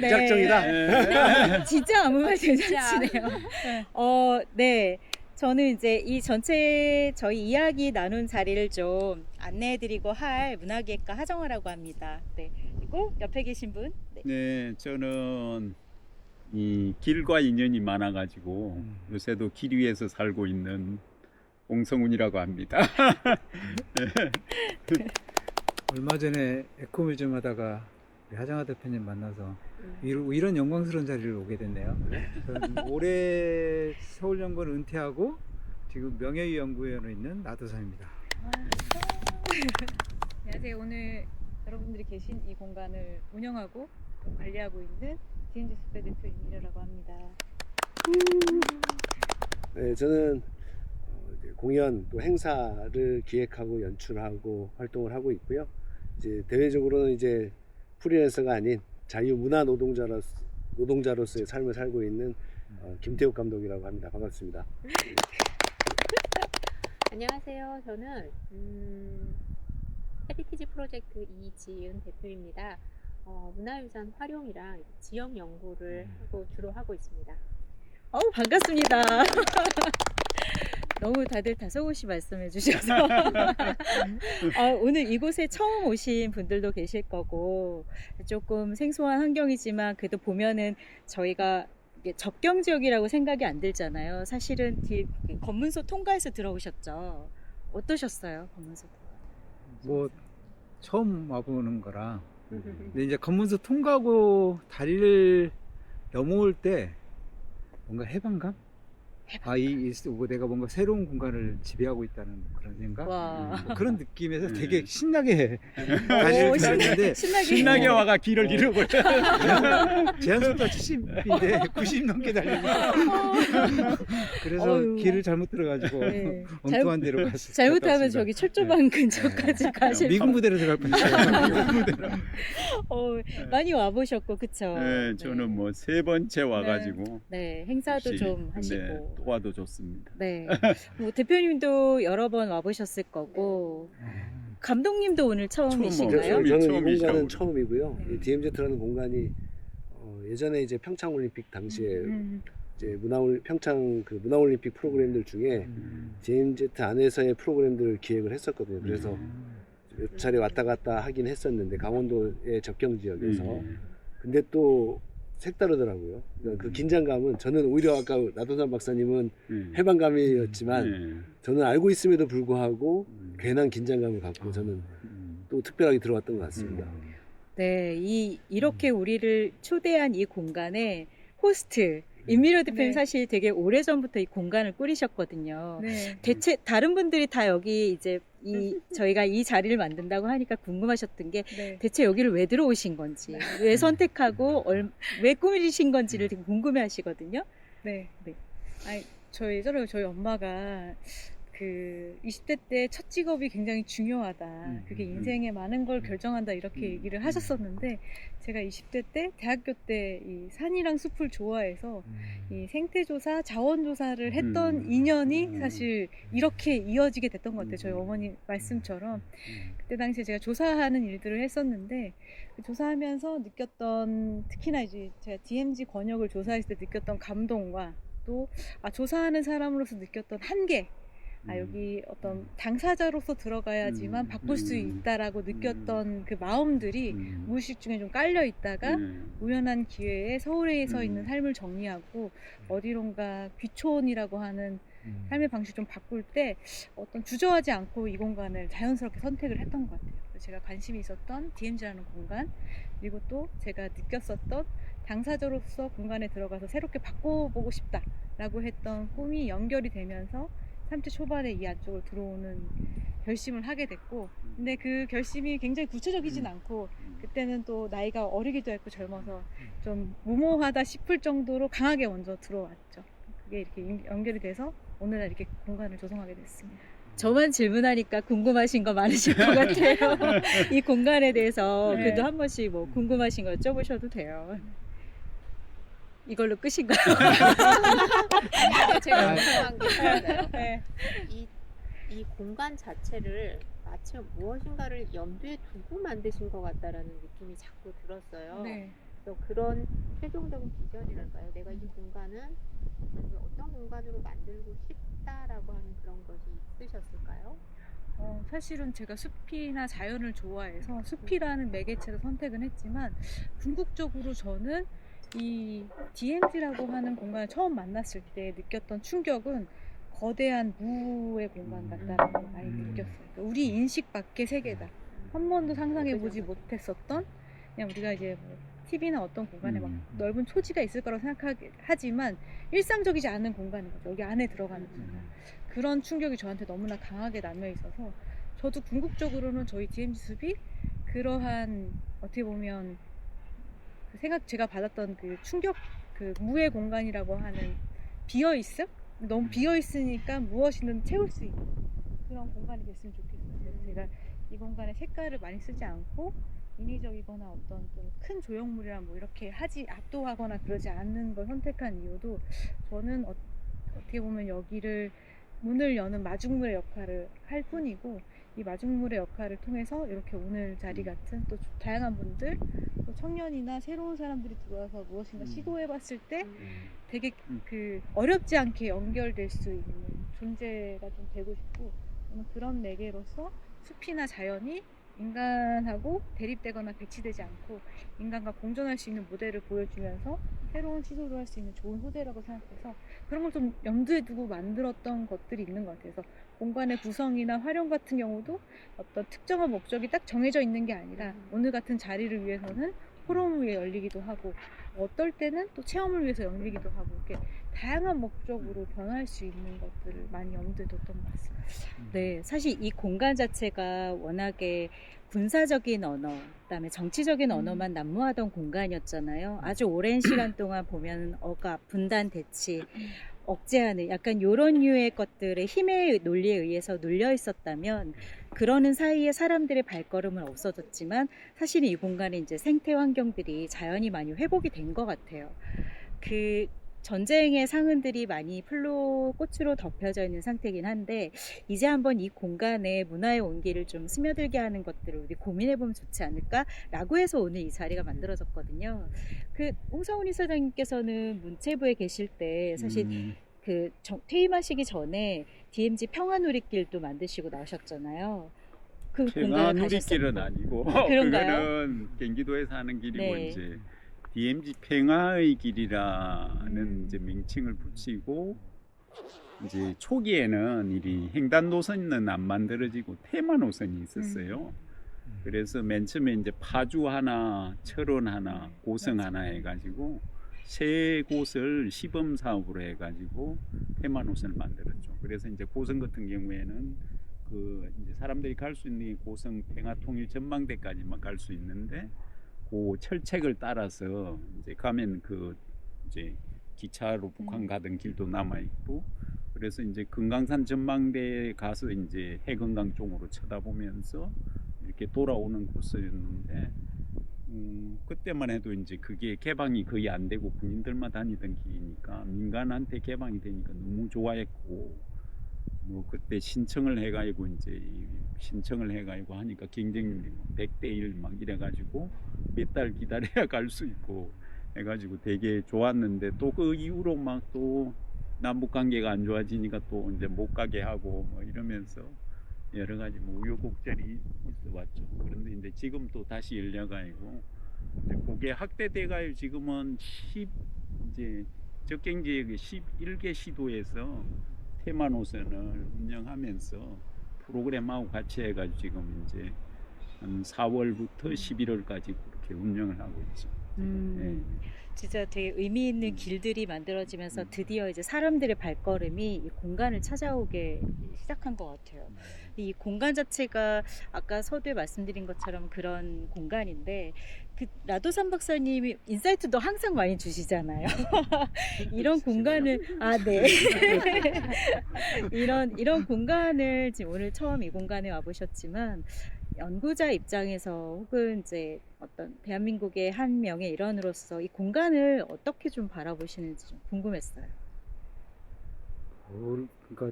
네. 무작정이다. 진짜 아무 말 진짜. 대잔치네요. 네. 저는 이제 이 전체 저희 이야기 나눈 자리를 좀 안내해드리고 할 문화기획가 하정화라고 합니다. 네. 그리고 옆에 계신 분. 네. 네, 저는 이 길과 인연이 많아가지고 요새도 길 위에서 살고 있는 옹성훈이라고 합니다. 얼마 전에 에코뮤지엄 하다가 우리 하정화 대표님 만나서 이런 영광스러운 자리를 오게 됐네요. 저는 올해 서울연구원 은퇴하고 지금 명예연구위원으로 있는 나도사입니다. 안녕하세요. 오늘 여러분들이 계신 이 공간을 운영하고 또 관리하고 있는 DMZ 스페 대표 임미려라고 합니다. 네, 저는 이제 공연 또 행사를 기획하고 연출하고 활동을 하고 있고요. 이제 대외적으로는 이제 프리랜서가 아닌 자유문화 노동자로서의 삶을 살고 있는 김태욱 감독이라고 합니다. 반갑습니다. 안녕하세요. 저는 헤리티지 프로젝트 이지은 대표입니다. 문화유산 활용이랑 지역 연구를 주로 하고 있습니다. 반갑습니다. 너무 다들 다소곳이 말씀해 주셔서 오늘 이곳에 처음 오신 분들도 계실 거고 조금 생소한 환경이지만 그래도 보면은 저희가 이게 접경 지역이라고 생각이 안 들잖아요. 사실은 검문소 통과해서 들어오셨죠. 어떠셨어요? 검문소 통과? 뭐 처음 와보는 거라. 근데 이제 검문소 통과하고 다리를 넘어올 때 뭔가 해방감? 내가 뭔가 새로운 공간을 지배하고 있다는 그런 생각? 와. 그런 느낌에서 되게 신나게 다리를 들었는데 신나게 와가 길을 잃어버려. 제한속도가 70인데 90 넘게 달리고 그래서 어휴. 길을 잘못 들어가지고 네. 엉뚱한 데로 갔어요. 잘못하면 저기 철조망 근처까지 가실 미군 부대로 들어갈 뻔했어요. 많이 와보셨고 그쵸? 네, 저는 뭐 세 번째 와가지고 네, 행사도 역시, 좀 하시고 네, 또 와도 좋습니다. 네, 뭐 대표님도 여러 번 와보셨을 거고 감독님도 오늘 처음이신가요? 처음이- 저는 이 처음이죠, 공간은 우리. 처음이고요. 네. 이 DMZ라는 공간이 예전에 이제 평창올림픽 당시에 이제 평창 그 문화올림픽 프로그램들 중에 DMZ 안에서의 프로그램들을 기획을 했었거든요. 그래서 몇 차례 왔다 갔다 하긴 했었는데 강원도의 접경 지역에서 근데 또 색다르더라고요. 그러니까 그 긴장감은 저는 오히려 아까 나도산 박사님은 해방감이었지만 저는 알고 있음에도 불구하고 괜한 긴장감을 갖고 저는 또 특별하게 들어왔던 것 같습니다. 네, 이렇게 우리를 초대한 이 공간에 호스트 임미려 대표님 네. 사실 되게 오래전부터 이 공간을 꾸리셨거든요. 네. 대체 다른 분들이 다 여기 이제 저희가 이 자리를 만든다고 하니까 궁금하셨던 게 네. 대체 여기를 왜 들어오신 건지, 왜 선택하고 왜 꾸미신 건지를 되게 궁금해 하시거든요. 네. 네. 저희 엄마가 그 20대 때 첫 직업이 굉장히 중요하다. 그게 인생에 많은 걸 결정한다. 이렇게 얘기를 하셨었는데 제가 20대 때 대학교 때 이 산이랑 숲을 좋아해서 이 생태조사, 자원조사를 했던 인연이 사실 이렇게 이어지게 됐던 것 같아요. 저희 어머니 말씀처럼. 그때 당시에 제가 조사하는 일들을 했었는데 그 조사하면서 느꼈던 특히나 이제 제가 DMZ 권역을 조사했을 때 느꼈던 감동과 또 조사하는 사람으로서 느꼈던 한계 여기 어떤 당사자로서 들어가야지만 바꿀 수 있다라고 느꼈던 그 마음들이 무의식 중에 좀 깔려 있다가 우연한 기회에 서울에 서 있는 삶을 정리하고 어디론가 귀촌이라고 하는 삶의 방식을 좀 바꿀 때 어떤 주저하지 않고 이 공간을 자연스럽게 선택을 했던 것 같아요. 그래서 제가 관심이 있었던 DMZ라는 공간 그리고 또 제가 느꼈었던 당사자로서 공간에 들어가서 새롭게 바꿔보고 싶다라고 했던 꿈이 연결이 되면서 30대 초반에 이 안쪽으로 들어오는 결심을 하게 됐고 근데 그 결심이 굉장히 구체적이진 않고 그때는 또 나이가 어리기도 했고 젊어서 좀 무모하다 싶을 정도로 강하게 먼저 들어왔죠. 그게 이렇게 연결이 돼서 오늘날 이렇게 공간을 조성하게 됐습니다. 저만 질문하니까 궁금하신 거 많으실 것 같아요. 이 공간에 대해서 네. 그래도 한 번씩 뭐 궁금하신 거 여쭤보셔도 돼요. 이걸로 끝인가요? 제가 궁금한 게 있어요. 네. 이 공간 자체를 마치 무엇인가를 염두에 두고 만드신 것 같다라는 느낌이 자꾸 들었어요. 네. 또 그런 최종적인 비전이랄까요? 내가 이 공간은 어떤 공간으로 만들고 싶다라고 하는 그런 것이 있으셨을까요? 사실은 제가 숲이나 자연을 좋아해서 숲이라는 매개체를 선택은 했지만 궁극적으로 저는 이 DMZ라고 하는 공간을 처음 만났을 때 느꼈던 충격은 거대한 무의 공간 같다는 걸 많이 느꼈어요. 그러니까 우리 인식 밖의 세계다. 한 번도 상상해보지 못했었던, 그냥 우리가 이제 뭐 TV나 어떤 공간에 막 넓은 초지가 있을 거라고 생각하지만 일상적이지 않은 공간인 거죠. 여기 안에 들어가는 순간. 그런 충격이 저한테 너무나 강하게 남아 있어서 저도 궁극적으로는 저희 DMZ 숲이 그러한 어떻게 보면 제가 받았던 그 충격, 그 무의 공간이라고 하는 비어있음? 너무 비어있으니까 무엇이든 채울 수 있는 그런 공간이 됐으면 좋겠어요. 그래서 제가 이 공간에 색깔을 많이 쓰지 않고 인위적이거나 어떤 좀 큰 조형물이랑 뭐 이렇게 압도하거나 그러지 않는 걸 선택한 이유도 저는 어떻게 보면 여기를 문을 여는 마중물의 역할을 할 뿐이고 이 마중물의 역할을 통해서 이렇게 오늘 자리 같은 또 다양한 분들 또 청년이나 새로운 사람들이 들어와서 무엇인가 시도해봤을 때 되게 그 어렵지 않게 연결될 수 있는 존재가 좀 되고 싶고 저는 그런 매개로서 숲이나 자연이 인간하고 대립되거나 배치되지 않고 인간과 공존할 수 있는 모델을 보여주면서 새로운 시도를 할 수 있는 좋은 소재라고 생각해서 그런 걸 좀 염두에 두고 만들었던 것들이 있는 것 같아요. 그래서 공간의 구성이나 활용 같은 경우도 어떤 특정한 목적이 딱 정해져 있는 게 아니라 오늘 같은 자리를 위해서는 포럼을 위해 열리기도 하고 어떨 때는 또 체험을 위해서 열리기도 하고 이렇게 다양한 목적으로 변할 수 있는 것들을 많이 염두에 뒀던 것 같습니다. 네, 사실 이 공간 자체가 워낙에 군사적인 언어, 그다음에 정치적인 언어만 난무하던 공간이었잖아요. 아주 오랜 시간 동안 보면 억압, 분단, 대치, 억제하는 약간 이런 류의 것들의 힘의 논리에 의해서 눌려 있었다면 그러는 사이에 사람들의 발걸음은 없어졌지만 사실은 이 공간에 이제 생태 환경들이 자연히 많이 회복이 된 것 같아요. 그 전쟁의 상흔들이 많이 풀로 꽃으로 덮여져 있는 상태이긴 한데 이제 한번 이 공간에 문화의 온기를 좀 스며들게 하는 것들을 우리 고민해보면 좋지 않을까라고 해서 오늘 이 자리가 만들어졌거든요. 그 홍성훈 이사장님께서는 문체부에 계실 때 사실 그 퇴임하시기 전에 DMZ 평화누리길도 만드시고 나오셨잖아요. 그 공간을 평화누리길은 아니고 그런가요? 그거는 경기도에서 하는 길이고 네. 이제 DMZ 평화의 길이라는 이제 명칭을 붙이고 이제 초기에는 이 횡단 노선은 안 만들어지고 테마 노선이 있었어요. 그래서 맨 처음에 이제 파주 하나, 철원 하나, 고성 하나 해가지고 세 곳을 시범 사업으로 해가지고 테마 노선을 만들었죠. 그래서 이제 고성 같은 경우에는 그 이제 사람들이 갈 수 있는 고성 평화통일 전망대까지만 갈 수 있는데 그 철책을 따라서 이제 가면 그 이제 기차로 북한 가던 길도 남아 있고 그래서 이제 금강산 전망대에 가서 이제 해건강 쪽으로 쳐다보면서 이렇게 돌아오는 코스였는데 그때만 해도 이제 그게 개방이 거의 안 되고 군인들만 다니던 길이니까 민간한테 개방이 되니까 너무 좋아했고 뭐 그때 신청을 해가지고 이제 신청을 해가지고 하니까 경쟁률이 100대 1 막 이래가지고 몇 달 기다려야 갈 수 있고 해가지고 되게 좋았는데 또 그 이후로 막 또 남북 관계가 안 좋아지니까 또 이제 못 가게 하고 뭐 이러면서 여러 가지 뭐 우여곡절이 있어 왔죠. 그런데 이제 지금 또 다시 열려가지고 이제 그게 확대돼가지고 지금은 이제 적경지역의 11개 시도에서 테마 노선을 운영하면서 프로그램하고 같이 해가지고 지금 이제 한 4월부터 11월까지 그렇게 운영을 하고 있죠. 네. 진짜 되게 의미 있는 길들이 만들어지면서 드디어 이제 사람들의 발걸음이 이 공간을 찾아오게 시작한 것 같아요. 이 공간 자체가 아까 서두에 말씀드린 것처럼 그런 공간인데 그 라도산 박사님이 인사이트도 항상 많이 주시잖아요. 이런 공간을 네. 이런 공간을 지금 오늘 처음 이 공간에 와보셨지만 연구자 입장에서 혹은 이제 어떤 대한민국의 한 명의 일원으로서 이 공간을 어떻게 좀 바라보시는지 좀 궁금했어요. 그러니까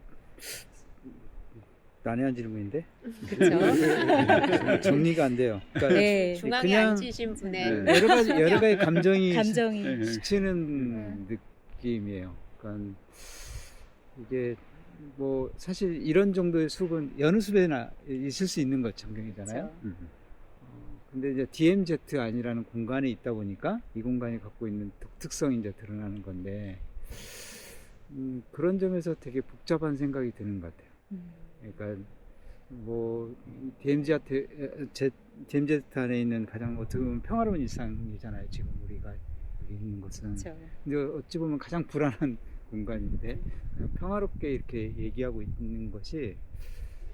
난해한 질문인데 그렇죠. 정리가 안 돼요. 그러니까 네. 중앙에 그냥- 앉으신 분의 네. 여러 가지 감정이 감정이 네. 스치는 느낌이에요. 그러니까 이게 뭐 사실 이런 정도의 숲은 여느 숲에나 있을 수 있는 것 전경이잖아요. 그렇죠. 근데 이제 DMZ 아니라는 공간에 있다 보니까 이 공간이 갖고 있는 특성이 이제 드러나는 건데 그런 점에서 되게 복잡한 생각이 드는 것 같아요. 그러니까 뭐 DMZ 안에 있는 가장 어떻게 보면 평화로운 일상이잖아요. 지금 우리가 여기 있는 것은. 그렇죠. 근데 어찌 보면 가장 불안한 공간인데 그냥 평화롭게 이렇게 얘기하고 있는 것이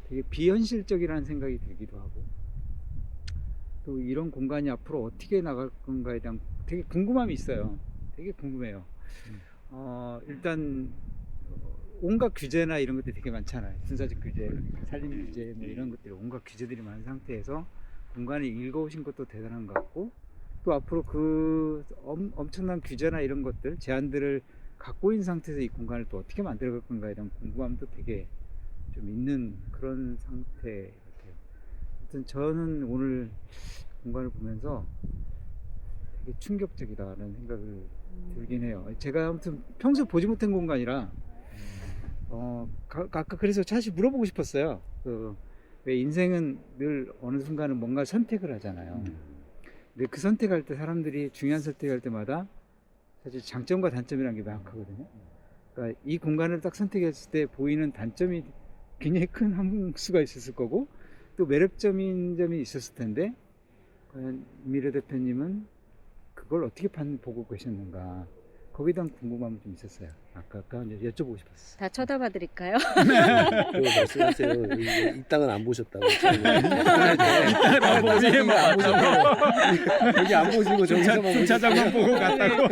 되게 비현실적이라는 생각이 들기도 하고 또 이런 공간이 앞으로 어떻게 나갈 건가에 대한 되게 궁금함이 있어요. 되게 궁금해요. 일단 온갖 규제나 이런 것들이 되게 많잖아요. 군사적 규제, 산림 규제 뭐 이런 것들이 온갖 규제들이 많은 상태에서 공간을 읽어오신 것도 대단한 것 같고 또 앞으로 그 엄청난 규제나 이런 것들 제한들을 갖고 있는 상태에서 이 공간을 또 어떻게 만들어갈 건가에 대한 궁금함도 되게 좀 있는 그런 상태 같아요. 아무튼 저는 오늘 공간을 보면서 되게 충격적이다라는 생각을 들긴 해요. 제가 아무튼 평소에 보지 못한 공간이라 아까 그래서 사실 물어보고 싶었어요. 왜 인생은 늘 어느 순간은 뭔가 선택을 하잖아요. 근데 그 선택할 때 사람들이 중요한 선택할 때마다 사실 장점과 단점이라는 게 명확하거든요. 그러니까 이 공간을 딱 선택했을 때 보이는 단점이 굉장히 큰 함수가 있었을 거고 또 매력적인 점이 있었을 텐데 과연 미래 대표님은 그걸 어떻게 보고 계셨는가 거기에 대한 궁금함이 좀 있었어요. 아까 이제 여쭤보고 싶었어요. 다 쳐다봐 드릴까요? 그거 말씀하세요. 이 땅은 안 보셨다고. 안 보시고 안 보셨다고. 여기 안 보시고 저기서만 주차장만 보고 갔다고.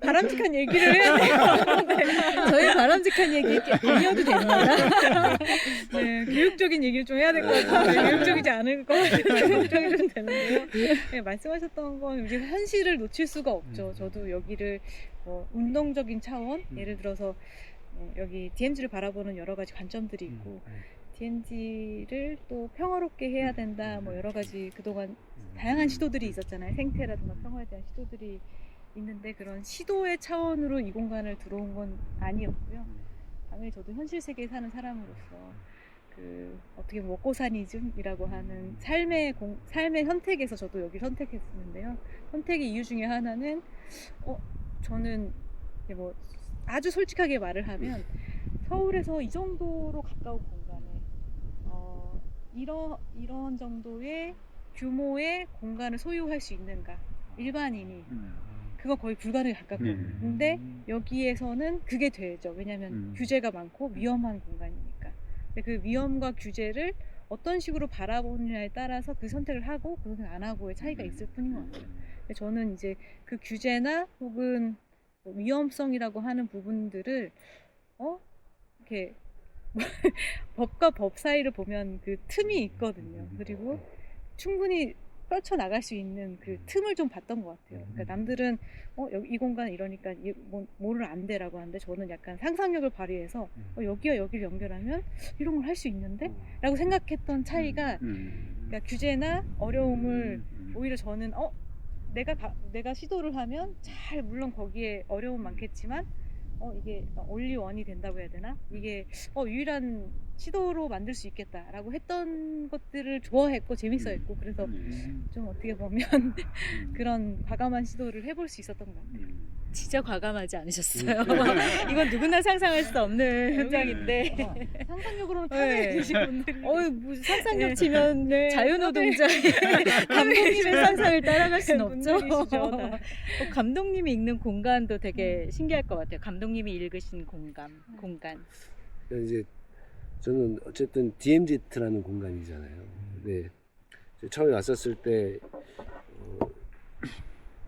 바람직한 얘기를 해야 돼요. 네. 저희 바람직한 얘기 아니어도 됩니다. 네, 교육적인 얘기를 좀 해야 될 것 같아요. 교육적이지 않을 것 같아요. 걱정이 좀 되는데요. 네, 말씀하셨던 건 우리가 현실을 놓칠 수가 없죠. 저도 여기를 운동적인 차원, 예를 들어서 여기 DMZ를 바라보는 여러 가지 관점들이 있고 DMZ를 또 평화롭게 해야 된다. 뭐 여러 가지 그동안 다양한 시도들이 있었잖아요. 생태라든가 평화에 대한 시도들이 있는데 그런 시도의 차원으로 이 공간을 들어온 건 아니었고요. 당연히 저도 현실 세계에 사는 사람으로서 어떻게 먹고사니즘이라고 하는 삶의 선택에서 저도 여기 선택했었는데요. 선택의 이유 중에 하나는 저는 뭐 아주 솔직하게 말을 하면 서울에서 이 정도로 가까운 공간에 이런 정도의 규모의 공간을 소유할 수 있는가 일반인이 그거 거의 불가능에 가깝거든요. 근데 여기에서는 그게 되죠. 왜냐하면 규제가 많고 위험한 공간이니까. 근데 그 위험과 규제를 어떤 식으로 바라보느냐에 따라서 그 선택을 하고 그 선택을 안 하고의 차이가 있을 뿐인 것 같아요. 근데 저는 이제 그 규제나 혹은 위험성이라고 하는 부분들을 이렇게 법과 법 사이를 보면 그 틈이 있거든요. 그리고 충분히 펼쳐나갈 수 있는 그 틈을 좀 봤던 것 같아요. 그러니까 남들은 이 공간 이러니까 뭐를 안 돼라고 하는데 저는 약간 상상력을 발휘해서 여기와 여기를 연결하면 이런 걸 할 수 있는데? 라고 생각했던 차이가 그러니까 규제나 어려움을 오히려 저는 내가 시도를 하면 물론 거기에 어려움 많겠지만 이게 올리원이 된다고 해야 되나? 이게 유일한 시도로 만들 수 있겠다라고 했던 것들을 좋아했고 재밌어했고 그래서 좀 어떻게 보면 그런 과감한 시도를 해볼 수 있었던 것 같아요. 진짜 과감하지 않으셨어요. 이건 누구나 상상할 수 없는 현장인데 상상력으로는 네. 편해 계신 분들이 무슨 상상력 치면 네. 자유노동자의 감독님의 상상을 따라갈 수는 없죠. 분들이시죠, 다. 감독님이 읽는 공간도 되게 신기할 것 같아요. 감독님이 읽으신 공간. 이제 저는 어쨌든 DMZ라는 공간이잖아요. 네. 처음에 왔었을 때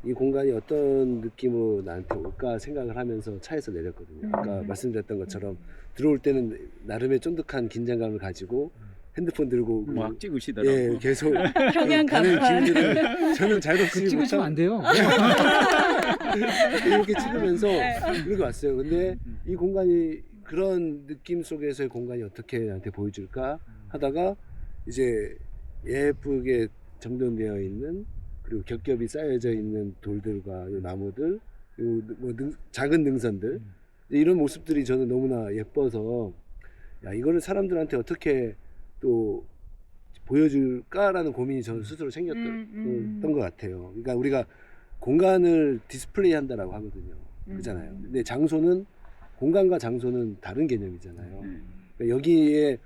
이 공간이 어떤 느낌으로 나한테 올까 생각을 하면서 차에서 내렸거든요. 아까 말씀드렸던 것처럼 들어올 때는 나름의 쫀득한 긴장감을 가지고 핸드폰 들고 막 찍으시더라고요. 계속 평양 가는 간판. 길들을 저는 잘 그 찍으시면 안 돼요. 이렇게 찍으면서 이렇게 왔어요. 근데 이 공간이 그런 느낌 속에서의 공간이 어떻게 나한테 보여줄까 하다가 이제 예쁘게 정돈되어 있는 그리고 겹겹이 쌓여져 있는 돌들과 요 나무들 그리고 뭐 작은 능선들 이런 모습들이 저는 너무나 예뻐서 야 이거를 사람들한테 어떻게 또 보여줄까라는 고민이 저는 스스로 생겼던 것 같아요. 그러니까 우리가 공간을 디스플레이 한다라고 하거든요. 그렇잖아요. 근데 장소는 공간과 장소는 다른 개념이잖아요. 그러니까 여기에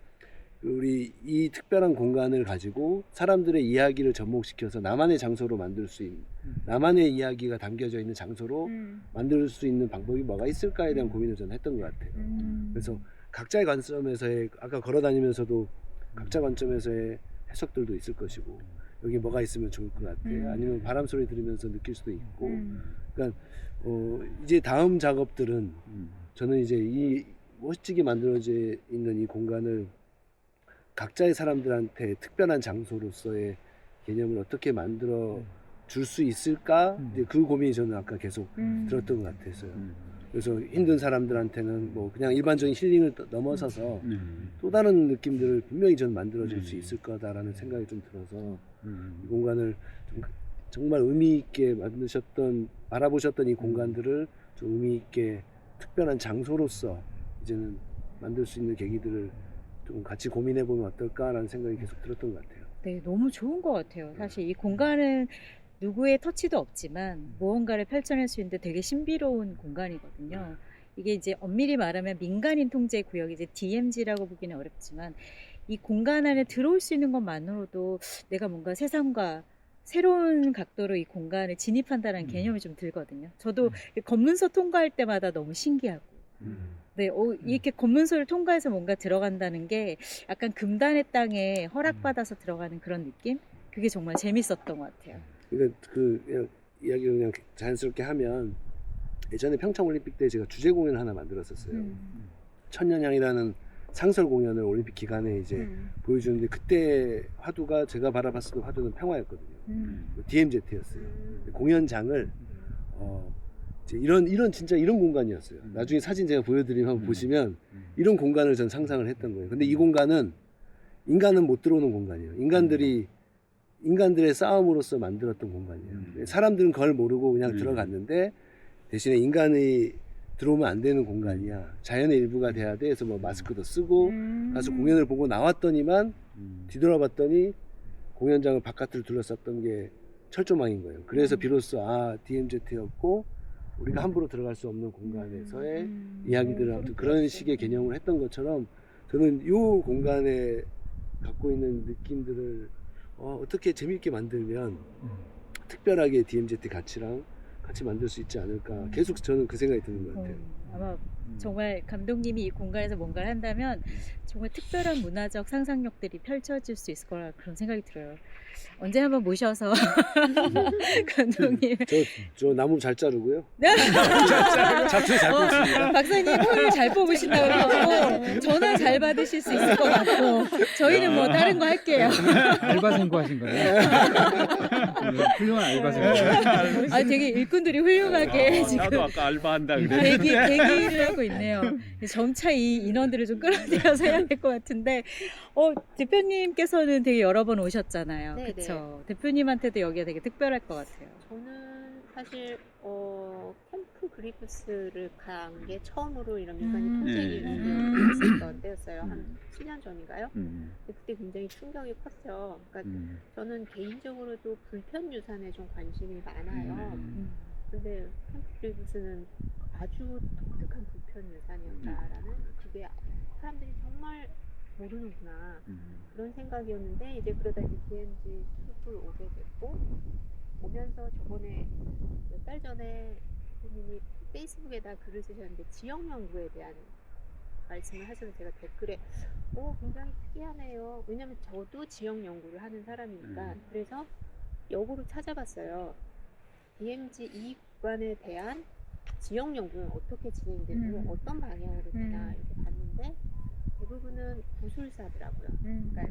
우리 이 특별한 공간을 가지고 사람들의 이야기를 접목시켜서 나만의 장소로 만들 수 있는 나만의 이야기가 담겨져 있는 장소로 만들 수 있는 방법이 뭐가 있을까에 대한 고민을 저는 했던 것 같아요. 그래서 각자의 관점에서의 아까 걸어다니면서도 각자 관점에서의 해석들도 있을 것이고 여기 뭐가 있으면 좋을 것 같아 아니면 바람 소리 들으면서 느낄 수도 있고 그러니까 이제 다음 작업들은 저는 이제 이 멋지게 만들어져 있는 이 공간을 각자의 사람들한테 특별한 장소로서의 개념을 어떻게 만들어 줄 수 있을까 이제 그 고민이 저는 아까 계속 들었던 것 같았어요. 그래서 힘든 사람들한테는 뭐 그냥 일반적인 힐링을 넘어서서 또 다른 느낌들을 분명히 저는 만들어줄 수 있을 거다라는 생각이 좀 들어서 이 공간을 좀 정말 의미 있게 만드셨던 바라보셨던 이 공간들을 좀 의미 있게 특별한 장소로서 이제는 만들 수 있는 계기들을 좀 같이 고민해 보면 어떨까라는 생각이 계속 들었던 것 같아요. 네, 너무 좋은 것 같아요. 사실 이 공간은 누구의 터치도 없지만 무언가를 펼쳐낼 수 있는데 되게 신비로운 공간이거든요. 이게 이제 엄밀히 말하면 민간인 통제 구역이 이제 DMZ라고 보기는 어렵지만 이 공간 안에 들어올 수 있는 것만으로도 내가 뭔가 세상과 새로운 각도로 이 공간에 진입한다는 개념이 좀 들거든요. 저도 검문소 통과할 때마다 너무 신기하고 네, 이렇게 검문소를 통과해서 뭔가 들어간다는 게 약간 금단의 땅에 허락받아서 들어가는 그런 느낌? 그게 정말 재밌었던 것 같아요. 그러니까 그냥 이야기를 그냥 자연스럽게 하면 예전에 평창올림픽 때 제가 주제 공연을 하나 만들었었어요. 천년향이라는 상설 공연을 올림픽 기간에 이제 보여주는데 그때 화두가 제가 바라봤을 때 화두는 평화였거든요. DMZ였어요. 공연장을 이제 이런 진짜 이런 공간이었어요. 나중에 사진 제가 보여드리면 한번 보시면 이런 공간을 전 상상을 했던 거예요. 근데 이 공간은 인간은 못 들어오는 공간이에요. 인간들의 싸움으로서 만들었던 공간이에요. 사람들은 그걸 모르고 그냥 들어갔는데 대신에 인간이 들어오면 안 되는 공간이야. 자연의 일부가 돼야 돼. 그래서 뭐 마스크도 쓰고 가서 공연을 보고 나왔더니만 뒤돌아봤더니 공연장을 바깥을 둘러쌌던 게 철조망인 거예요. 그래서 비로소 DMZ였고 우리가 함부로 들어갈 수 없는 공간에서의 이야기들을 아무튼 그런 식의 개념을 했던 것처럼 저는 이 공간에 갖고 있는 느낌들을 어떻게 재미있게 만들면 특별하게 DMZ 가치랑 같이 만들 수 있지 않을까 계속 저는 그 생각이 드는 것 같아요. 아마 정말 감독님이 이 공간에서 뭔가를 한다면 정말 특별한 문화적 상상력들이 펼쳐질 수 있을 거라 그런 생각이 들어요. 언제 한번 모셔서 감독님 저 나무 잘 자르고요. 잡초 잘 뽑습니다. 박사님 홀 잘 뽑으신다고 그러고 전화 잘 받으실 수 있을 것 같고 저희는 뭐 다른 거 할게요. 알바생고 하신 거예요? 훌륭한 알바생고. 되게 일꾼들이 훌륭하게 지금 나도 아까 알바한다 그랬는데 대기를 하고 있네요. 점차 이 인원들을 좀 끌어들여서 해야 될 것 같은데 대표님께서는 되게 여러 번 오셨잖아요. 네네. 그렇죠. 대표님한테도 여기가 되게 특별할 것 같아요. 저는 사실 캠프 그리프스를 간 게 처음으로 이런 민간인 통제기를 있었던 때였어요. 한 7년 전인가요? 근데 그때 굉장히 충격이 컸죠. 그러니까 저는 개인적으로도 불편 유산에 좀 관심이 많아요. 근데 캠프 그리프스는 아주 독특한 불편 유산이었다라는 그게 사람들이 정말 모르는구나 그런 생각이었는데 이제 그러다 이제 DMZ 숲을 오게 됐고 오면서 저번에 몇 달 전에 대표님이 페이스북에다 글을 쓰셨는데 지역 연구에 대한 말씀을 하셔서 제가 댓글에 굉장히 특이하네요. 왜냐면 저도 지역 연구를 하는 사람이니까 그래서 역으로 찾아봤어요. DMZ 이 구간에 대한 지역 연구는 어떻게 진행되고 어떤 방향으로 되나 이렇게 봤는데 대부분은 구술사더라고요. 그러니까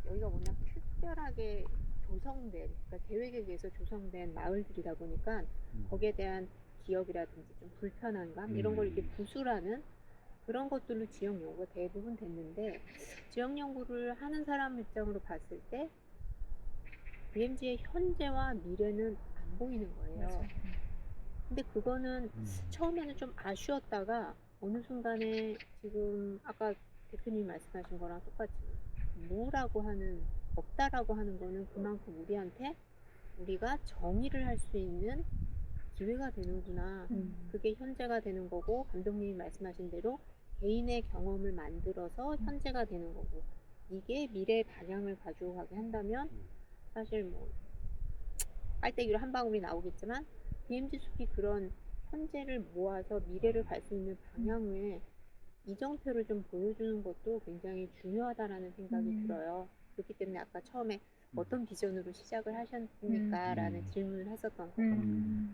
여기가 워낙 특별하게 조성된, 그러니까 계획에 의해서 조성된 마을들이다 보니까 거기에 대한 기억이라든지 좀 불편한 감 이런 걸 이렇게 구술하는 그런 것들로 지역 연구가 대부분 됐는데 지역 연구를 하는 사람 입장으로 봤을 때 DMZ의 현재와 미래는 안 보이는 거예요. 근데 그거는 처음에는 좀 아쉬웠다가 어느 순간에 지금 아까 대표님이 말씀하신 거랑 똑같이 무라고 하는 없다라고 하는 거는 그만큼 우리한테 우리가 정의를 할 수 있는 기회가 되는구나. 그게 현재가 되는 거고 감독님이 말씀하신 대로 개인의 경험을 만들어서 현재가 되는 거고 이게 미래의 방향을 가져가게 한다면 사실 뭐 빨대기로 한 방울이 나오겠지만 DMZ 숲이 그런 현재를 모아서 미래를 갈 수 있는 방향에 이정표를 좀 보여주는 것도 굉장히 중요하다라는 생각이 들어요. 그렇기 때문에 아까 처음에 어떤 비전으로 시작을 하셨습니까? 라는 질문을 했었던 거거든요.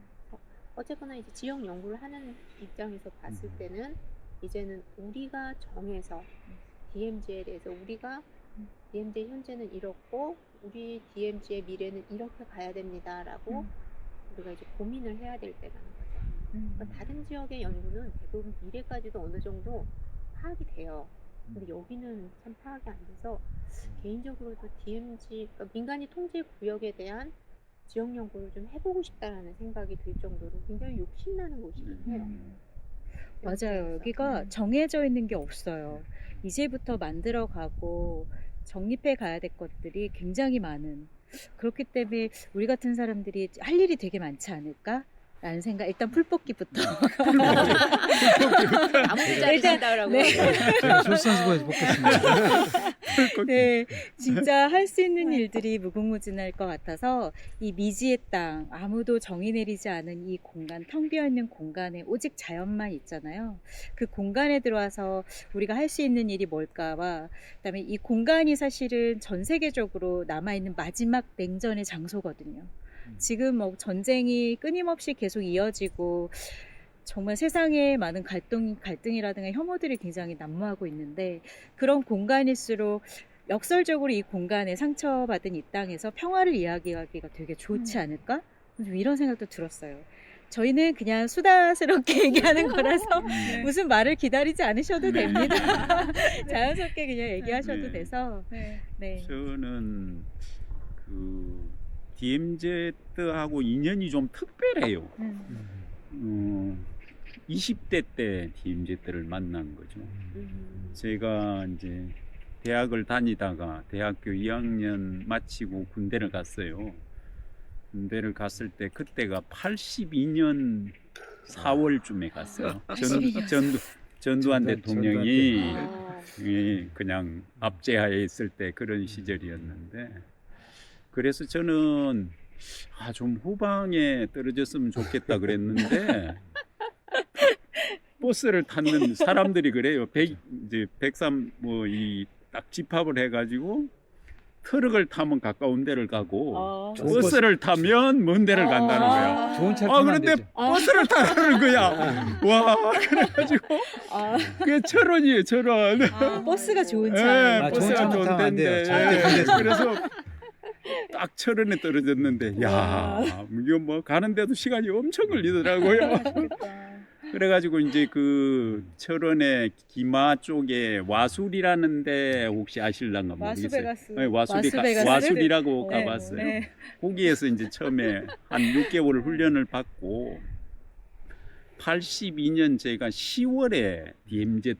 어쨌거나 이제 지역 연구를 하는 입장에서 봤을 때는 이제는 우리가 정해서 DMZ에 대해서 우리가 DMZ 현재는 이렇고 우리 DMZ의 미래는 이렇게 가야 됩니다라고 우리가 이제 고민을 해야 될 때라는 거죠. 그러니까 다른 지역의 연구는 대부분 미래까지도 어느 정도 파악이 돼요. 근데 여기는 참 파악이 안 돼서 개인적으로도 DMZ, 그러니까 민간이 통제 구역에 대한 지역 연구를 좀 해보고 싶다라는 생각이 들 정도로 굉장히 욕심나는 곳이긴 해요. 맞아요. 여기가 정해져 있는 게 없어요. 이제부터 만들어가고 정립해 가야 될 것들이 굉장히 많은. 그렇기 때문에 우리 같은 사람들이 할 일이 되게 많지 않을까? 라는 생각. 일단 풀뽑기부터. 아무자리 산다라고. 네. 제가 솔선수범해서 뽑겠습니다. 네, 진짜 할 수 있는 일들이 무궁무진할 것 같아서 이 미지의 땅, 아무도 정의 내리지 않은 이 공간, 텅 비어있는 공간에 오직 자연만 있잖아요. 그 공간에 들어와서 우리가 할 수 있는 일이 뭘까와 그다음에 이 공간이 사실은 전 세계적으로 남아있는 마지막 냉전의 장소거든요. 지금 뭐 전쟁이 끊임없이 계속 이어지고 정말 세상에 많은 갈등이라든가 혐오들이 굉장히 난무하고 있는데 그런 공간일수록 역설적으로 이 공간에 상처받은 이 땅에서 평화를 이야기하기가 되게 좋지 않을까? 좀 이런 생각도 들었어요. 저희는 그냥 수다스럽게 얘기하는 거라서 무슨 말을 기다리지 않으셔도 됩니다. 자연스럽게 그냥 얘기하셔도 돼서. 네. 저는 그 DMZ하고 인연이 좀 특별해요. 20대 때 DMZ를 만난 거죠. 제가 이제 대학을 다니다가 대학교 2학년 마치고 군대를 갔어요. 군대를 갔을 때 그때가 82년 4월쯤에 갔어요. 전두환 대통령이 그냥 압제하에 있을 때 그런 시절이었는데 그래서 저는 좀 후방에 떨어졌으면 좋겠다 그랬는데 버스를 탔는 사람들이 그래요. 이제 103 뭐 이 딱 집합을 해가지고 트럭을 타면 가까운 데를 가고 버스를 타면 먼 데를 간다는 거야. 좋은 차 타면 안 그런데 되죠. 버스를 타라는 거야. 와 그래가지고 그게 철원이에요. 철원. 버스가 좋은 차. 버스가 좋은 차 좋은 타면 안 돼요. 데인데 그래서 딱 철원에 떨어졌는데 야 이거 뭐 가는데도 시간이 엄청 걸리더라고요. 그래가지고 이제 그 철원의 기마 쪽에 와술이라는 데 혹시 아실란가 모르겠어요. 마스베가스. 네, 마스베가스. 와술이라고 네, 가봤어요. 네. 거기에서 이제 처음에 한 6개월 훈련을 받고 82년 제가 10월에 DMZ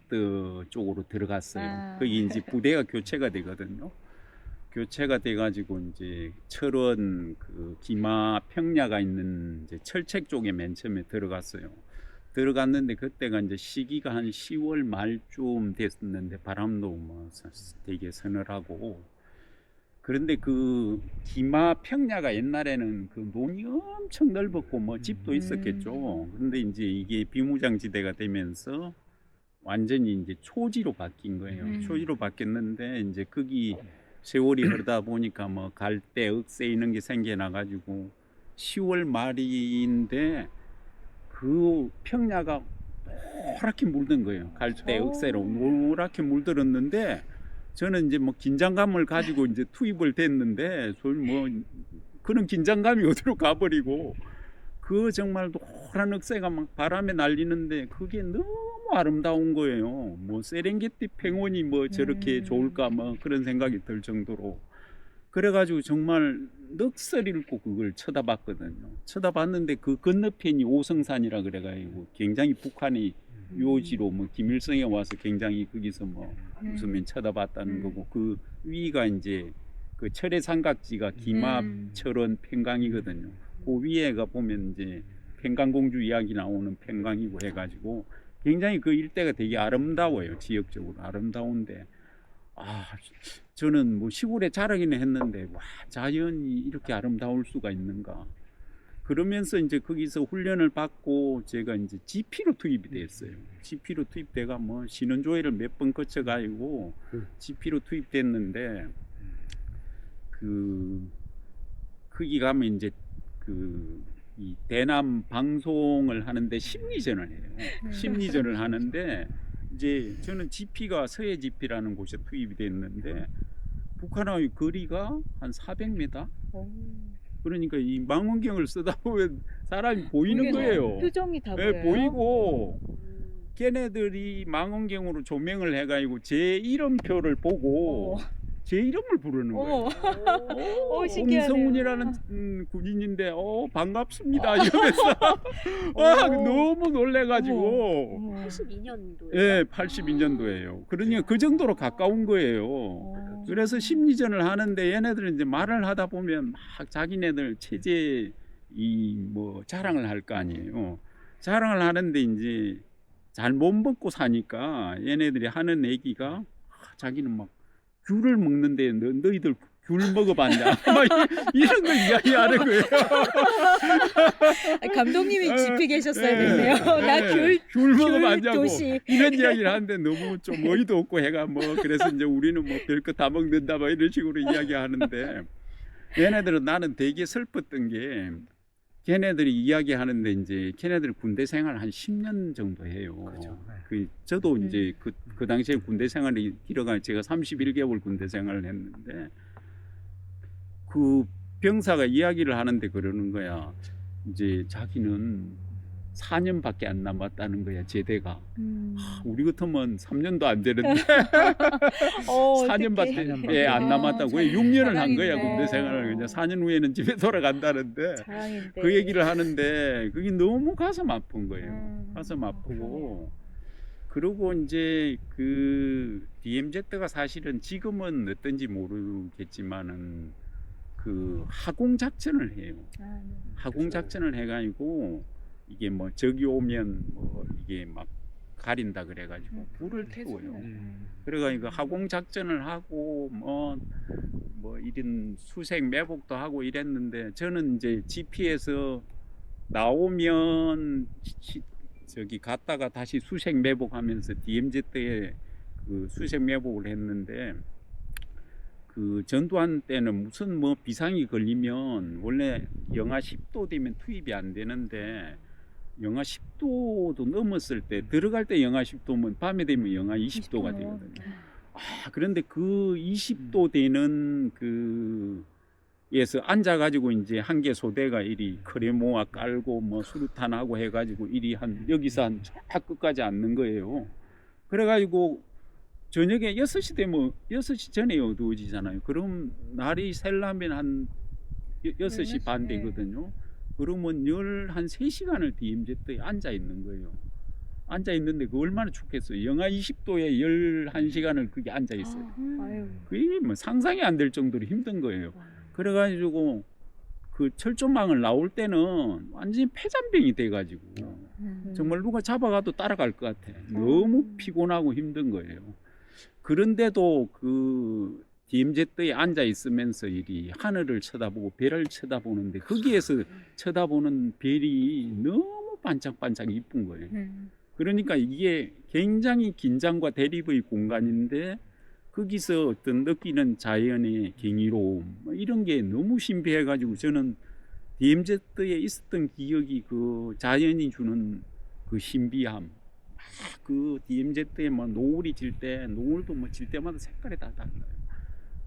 쪽으로 들어갔어요. 거기 이제 부대가 교체가 되거든요. 교체가 돼가지고 이제 철원 그 기마 평야가 있는 이제 철책 쪽에 맨 처음에 들어갔어요. 들어갔는데 그때가 이제 시기가 한 10월 말쯤 됐었는데 바람도 뭐 되게 서늘하고 그런데 그 기마 평야가 옛날에는 그 논이 엄청 넓었고 뭐 집도 있었겠죠. 그런데 이제 이게 비무장지대가 되면서 완전히 이제 초지로 바뀐 거예요. 초지로 바뀌었는데 이제 거기 세월이 흐르다 보니까 뭐 갈대, 억새 이런 게 생겨나가지고 10월 말인데 그 평야가 노랗게 물든 거예요. 갈대, 억새로 노랗게 물들었는데 저는 이제 뭐 긴장감을 가지고 이제 투입을 됐는데 뭐 그런 긴장감이 어디로 가버리고 그 정말 노란 억새가 막 바람에 날리는데 그게 너무 아름다운 거예요. 뭐 세렝게티 펭귄이 뭐 저렇게 좋을까 뭐 그런 생각이 들 정도로. 그래가지고 정말 넋을 잃고 그걸 쳐다봤거든요. 쳐다봤는데 그 건너편이 오성산이라 그래가지고 굉장히 북한이 요지로 뭐 김일성이 와서 굉장히 거기서 뭐 웃으면 쳐다봤다는 거고, 그 위가 이제 그 철의 삼각지가 김합철원 팽강이거든요. 그 위에가 보면 이제 팽강공주 이야기 나오는 팽강이고 해가지고 굉장히 그 일대가 되게 아름다워요. 지역적으로 아름다운데, 저는 뭐 시골에 자라기는 했는데 와, 자연이 이렇게 아름다울 수가 있는가. 그러면서 이제 거기서 훈련을 받고 제가 이제 GP로 투입이 됐어요. GP로 투입돼가 뭐 신원조회를 몇 번 거쳐가지고 GP로 투입됐는데, 거기 가면 이제 이 대남 방송을 하는데 심리전을 해요. 심리전을 하는데 이제 저는 GP가 서해 GP라는 곳에 투입이 됐는데 북한하고의 거리가 한 400m. 그러니까 이 망원경을 쓰다 보면 사람이 보이는 거예요. 표정이 다 네, 보여요. 보이고 걔네들이 망원경으로 조명을 해가지고 제 이름표를 보고 제 이름을 부르는 거예요. 신기하네요. 홍성훈이라는 군인인데 반갑습니다 이러면서 너무 놀래가지고. 82년도에. 예, 82년도예요. 그러니까 그 정도로 가까운 거예요. 그래서 심리전을 하는데 얘네들은 이제 말을 하다 보면 막 자기네들 체제 뭐 자랑을 할 거 아니에요. 자랑을 하는데 이제 잘 못 먹고 사니까 얘네들이 하는 얘기가 자기는 막 귤을 먹는데 너희들 귤 먹어봤냐? 막 이런 거 이야기하는 거예요. 감독님이 GP 계셨어야 됐네요. 나 귤 먹어봤냐고 도시. 이런 이야기를 하는데 너무 좀 어이도 없고 해가 뭐 그래서 이제 우리는 뭐 별거 다 먹는다 막 이런 식으로 이야기하는데, 얘네들은 나는 되게 슬펐던 게 걔네들이 이야기하는데 이제 걔네들 군대 생활 한 10년 정도 해요. 그렇죠. 저도 이제 그 당시에 군대 생활이 길어가 제가 31개월 군대 생활을 했는데, 그 병사가 이야기를 하는데 그러는 거야. 이제 자기는 4년밖에 안 남았다는 거야, 제대가. 우리 같으면 3년도 안 되는데 4년밖에 안 남았다고. 6년을 한 거야, 군대 생활을. 그냥 4년 후에는 집에 돌아간다는데 자랑인데. 그 얘기를 하는데 그게 너무 가슴 아픈 거예요. 가슴 아프고. 그리고 이제 그 DMZ가 사실은 지금은 어떤지 모르겠지만은 그 하공 작전을 해요. 하공 작전을 해가지고 이게 뭐 적이 오면 뭐 이게 막 가린다 그래가지고 불을 태워요. 그래가지고 하공 작전을 하고 뭐 이런 수색 매복도 하고 이랬는데, 저는 이제 GP에서 나오면 저기 갔다가 다시 수색 매복하면서 DMZ에 그 수색 매복을 했는데, 그 전두환 때는 무슨 뭐 비상이 걸리면 원래 영하 10도 되면 투입이 안 되는데, 영하 10도도 넘었을 때 들어갈 때 영하 10도면 밤에 되면 영하 20도가 되거든요. 그런데 그 20도 되는 그에서 앉아가지고 이제 한 개 소대가 이리 크레모아 깔고 뭐 수류탄하고 해가지고 이리 여기서 한 저 끝까지 앉는 거예요. 그래가지고 저녁에 6시 되면 6시 전에 어두워지잖아요. 그럼 날이 셀라면 한 6시 반 되거든요. 그러면 한 3시간을 DMZ에 앉아 있는 거예요. 앉아 있는데 그 얼마나 춥겠어요. 영하 20도에 11시간을 거기 앉아 있어요. 그게 뭐 상상이 안 될 정도로 힘든 거예요. 그래가지고 그 철조망을 나올 때는 완전히 폐잔병이 돼가지고 정말 누가 잡아가도 따라갈 것 같아. 너무 피곤하고 힘든 거예요. 그런데도 그 DMZ에 앉아 있으면서 이리 하늘을 쳐다보고 별을 쳐다보는데, 거기에서 쳐다보는 별이 너무 반짝반짝 이쁜 거예요. 그러니까 이게 굉장히 긴장과 대립의 공간인데 거기서 어떤 느끼는 자연의 경이로움 이런 게 너무 신비해가지고, 저는 DMZ에 있었던 기억이 그 자연이 주는 그 신비함, 그 DMZ에 뭐 노을이 질 때, 노을도 뭐 질 때마다 색깔이 다 달라요.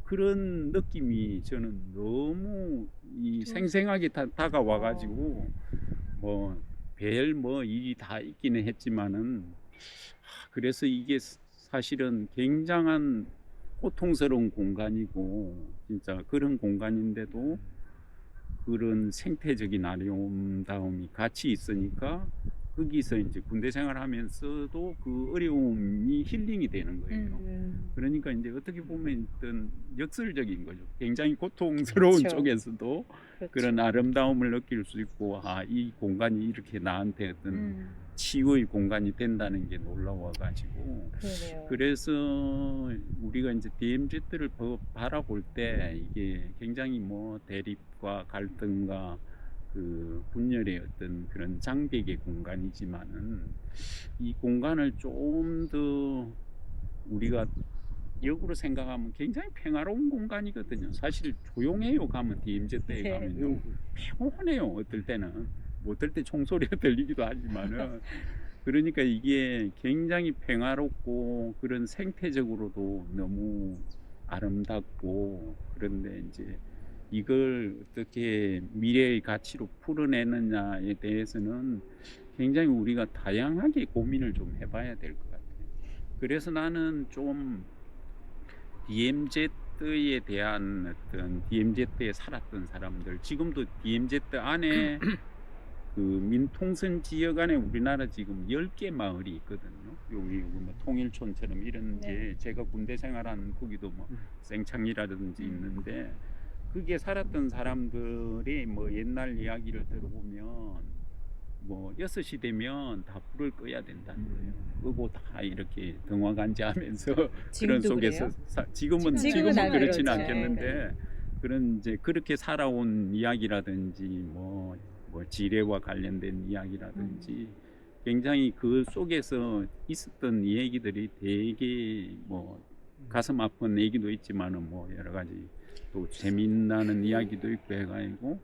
그런 느낌이 저는 너무 생생하게 다가와가지고, 뭐 별 뭐 일이 다 있기는 했지만은 그래서 이게 사실은 굉장한 고통스러운 공간이고 진짜 그런 공간인데도 그런 생태적인 아름다움이 같이 있으니까 거기서 이제 군대 생활하면서도 그 어려움이 힐링이 되는 거예요. 그러니까 이제 어떻게 보면 어떤 역설적인 거죠. 굉장히 고통스러운 그렇죠. 쪽에서도 그렇죠. 그런 아름다움을 느낄 수 있고, 아, 이 공간이 이렇게 나한테 어떤 치유의 공간이 된다는 게 놀라워가지고. 그러네요. 그래서 우리가 이제 DMZ를 바라볼 때 이게 굉장히 뭐 대립과 갈등과 그 분열의 어떤 그런 장벽의 공간이지만은 이 공간을 좀 더 우리가 역으로 생각하면 굉장히 평화로운 공간이거든요. 사실 조용해요. 가면 DMZ에 네. 가면요. 평온해요. 어떨 때는. 뭐 어떨 때 총소리가 들리기도 하지만은 그러니까 이게 굉장히 평화롭고 그런 생태적으로도 너무 아름답고, 그런데 이제 이걸 어떻게 미래의 가치로 풀어내느냐에 대해서는 굉장히 우리가 다양하게 고민을 좀 해봐야 될 것 같아요. 그래서 나는 좀 DMZ에 대한 어떤 DMZ에 살았던 사람들, 지금도 DMZ 안에 그 민통선 지역 안에 우리나라 지금 10개 마을이 있거든요. 여기 뭐 통일촌처럼 이런 게 제가 군대 생활한 거기도 뭐 생창이라든지 있는데, 그게 살았던 사람들이 뭐 옛날 이야기를 들어보면 뭐 6시 되면 다 불을 꺼야 된다는 거예요. 끄고 다 이렇게 등화간지하면서 그런 지금도 속에서 그래요? 지금은 지금은 안 그렇지는 그러죠. 않겠는데, 그런 이제 그렇게 살아온 이야기라든지 뭐 지뢰와 관련된 이야기라든지 굉장히 그 속에서 있었던 얘기들이 되게 뭐 가슴 아픈 얘기도 있지만은 뭐 여러 가지 또 재미나는 이야기도 있고 해가지고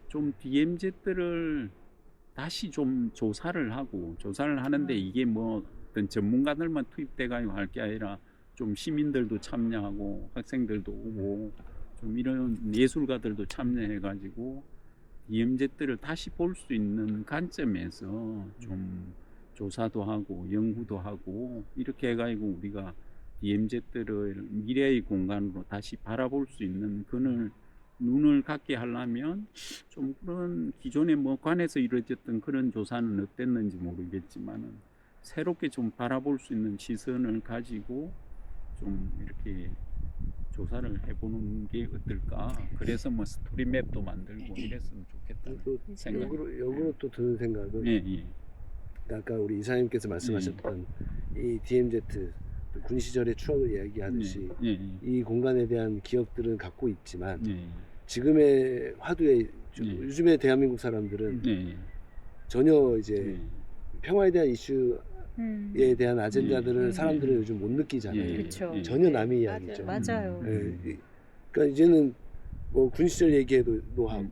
좀 DMZ들을 다시 좀 조사를 하는데 이게 뭐 어떤 전문가들만 투입돼가지고 할 게 아니라 좀 시민들도 참여하고 학생들도 오고 좀 이런 예술가들도 참여해가지고 DMZ들을 다시 볼 수 있는 관점에서 좀 조사도 하고 연구도 하고 이렇게 해가지고 우리가 DMZ들을 미래의 공간으로 다시 바라볼 수 있는 눈을 갖게 하려면 좀 그런 기존에 뭐 관에서 이루어졌던 그런 조사는 어땠는지 모르겠지만은 새롭게 좀 바라볼 수 있는 시선을 가지고 좀 이렇게 조사를 해보는 게 어떨까. 그래서 뭐 스토리맵도 만들고 이랬으면 좋겠다. 또 생각. 역으로 또 드는 생각은 예. 아까 우리 이사님께서 말씀하셨던 이 DMZ 군 시절의 추억을 이야기하듯이 이 공간에 대한 기억들은 갖고 있지만 지금의 화두에 요즘의 대한민국 사람들은 전혀 이제 평화에 대한 이슈에 대한 아젠다들을 사람들은 요즘 못 느끼잖아요. 그쵸. 전혀 남의 이야기죠. 맞아요. 그러니까 이제는 뭐 군 시절 얘기해도 노하고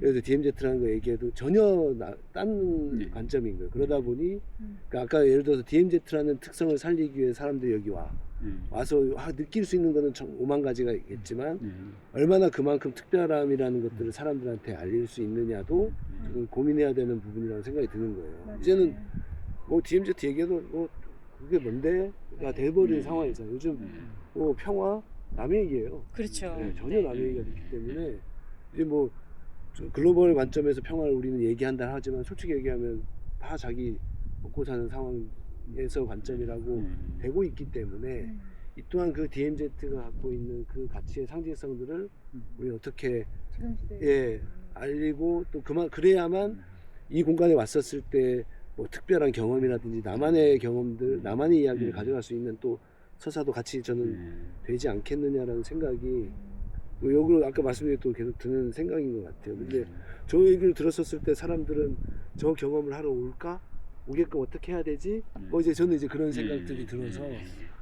그래서 DMZ라는 거 얘기해도 전혀 딴 관점인 거예요. 그러다 보니 그러니까 아까 예를 들어서 DMZ라는 특성을 살리기 위해 사람들이 여기 와서 느낄 수 있는 거는 오만 가지가 있겠지만 얼마나 그만큼 특별함이라는 것들을 사람들한테 알릴 수 있느냐도 좀 고민해야 되는 부분이라고 생각이 드는 거예요. 이제는 뭐 DMZ 얘기해도 뭐 그게 뭔데가 돼버린 상황이잖아요. 요즘 뭐 평화 남의 얘기예요. 그렇죠. 네, 전혀 남의 얘기가 됐기 때문에 이제 뭐 글로벌 관점에서 평화를 우리는 얘기한다 하지만 솔직히 얘기하면 다 자기 먹고 사는 상황에서 관점이라고 되고 있기 때문에 이 또한 그 DMZ가 갖고 있는 그 가치의 상징성들을 우리 어떻게 알리고 또 그래야만 이 공간에 왔었을 때 뭐 특별한 경험이라든지 나만의 경험들, 나만의 이야기를 가져갈 수 있는 또 서사도 같이 저는 되지 않겠느냐라는 생각이 뭐 여기로 아까 말씀드린 계속 드는 생각인 것 같아요. 근데 저 얘기를 들었었을 때 사람들은 저 경험을 하러 오게끔 어떻게 해야 되지? 뭐 이제 저는 이제 그런 생각들이 들어서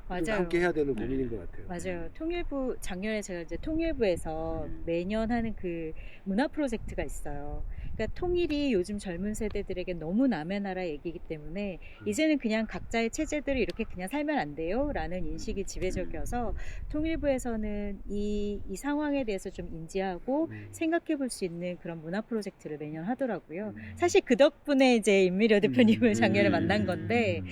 맞아요. 함께 해야 되는 고민인 것 같아요. 맞아요. 통일부 작년에 제가 이제 통일부에서 매년 하는 그 문화 프로젝트가 있어요. 그러니까 통일이 요즘 젊은 세대들에게 너무 남의 나라 얘기이기 때문에 이제는 그냥 각자의 체제대로 이렇게 그냥 살면 안 돼요 라는 인식이 지배적이어서 통일부에서는 이 상황에 대해서 좀 인지하고 생각해 볼 수 있는 그런 문화 프로젝트를 매년 하더라고요. 사실 그 덕분에 이제 임미려 대표님을 작년에 만난 건데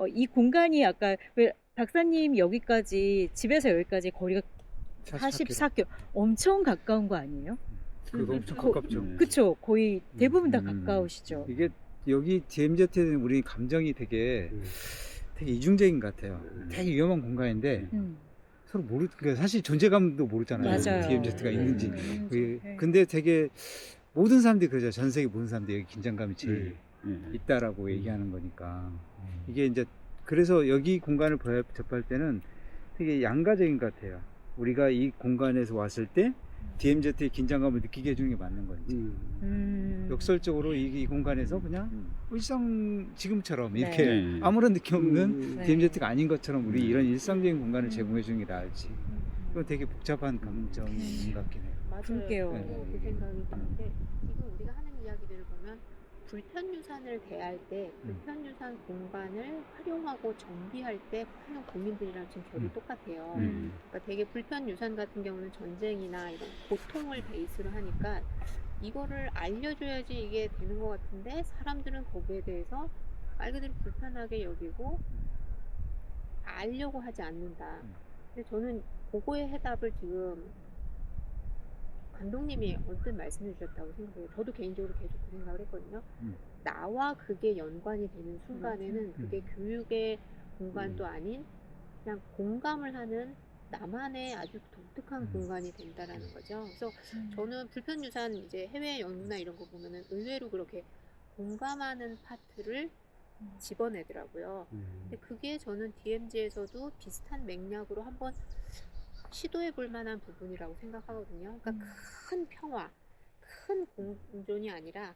이 공간이 아까 왜 박사님 여기까지 집에서 여기까지 거리가 44km 엄청 가까운 거 아니에요? 그거 엄청 거- 가깝죠. 그쵸? 거의 대부분 다 음. 가까우시죠. 이게 여기 DMZ는 우리 감정이 되게 이중적인 것 같아요. 되게 위험한 공간인데 서로 그러니까 사실 존재감도 모르잖아요. 맞아요. DMZ가 네. 있는지. 네. 근데 되게 모든 사람들이 그러죠. 전 세계 모든 사람들이 여기 긴장감이 제일 예. 있다라고 얘기하는 거니까. 이게 이제 그래서 여기 공간을 접할 때는 되게 양가적인 것 같아요. 우리가 이 공간에서 왔을 때 DMZ의 긴장감을 느끼게 해주는 게 맞는 건지. 역설적으로 이 공간에서 그냥 일상 지금처럼 이렇게 네. 아무런 느낌 없는 네. DMZ가 아닌 것처럼 우리 이런 일상적인 공간을 제공해 주는 게 나을지. 이건 되게 복잡한 감정인 것 같긴 해요. 맞아요. 그러게요. 저도 그 생각이 드는데 지금 우리가 하는 이야기들을 보면 불편유산을 대할 때 불편유산 공간을 활용하고 정비할 때 하는 고민들이랑 지금 결이 똑같아요. 그러니까 되게 불편유산 같은 경우는 전쟁이나 이런 고통을 베이스로 하니까 이거를 알려줘야지 이게 되는 것 같은데 사람들은 거기에 대해서 말 그대로 불편하게 여기고 알려고 하지 않는다. 근데 저는 그거의 해답을 지금 감독님이 언뜻 말씀해 주셨다고 생각해요. 저도 개인적으로 계속 그 생각을 했거든요. 나와 그게 연관이 되는 순간에는 그게 교육의 공간도 아닌 그냥 공감을 하는 나만의 아주 독특한 공간이 된다라는 거죠. 그래서 저는 불편유산 이제 해외 연구나 이런 거 보면은 의외로 그렇게 공감하는 파트를 집어내더라고요. 근데 그게 저는 DMZ에서도 비슷한 맥락으로 한번 시도해 볼 만한 부분이라고 생각하거든요. 그러니까 큰 평화, 큰 공존이 아니라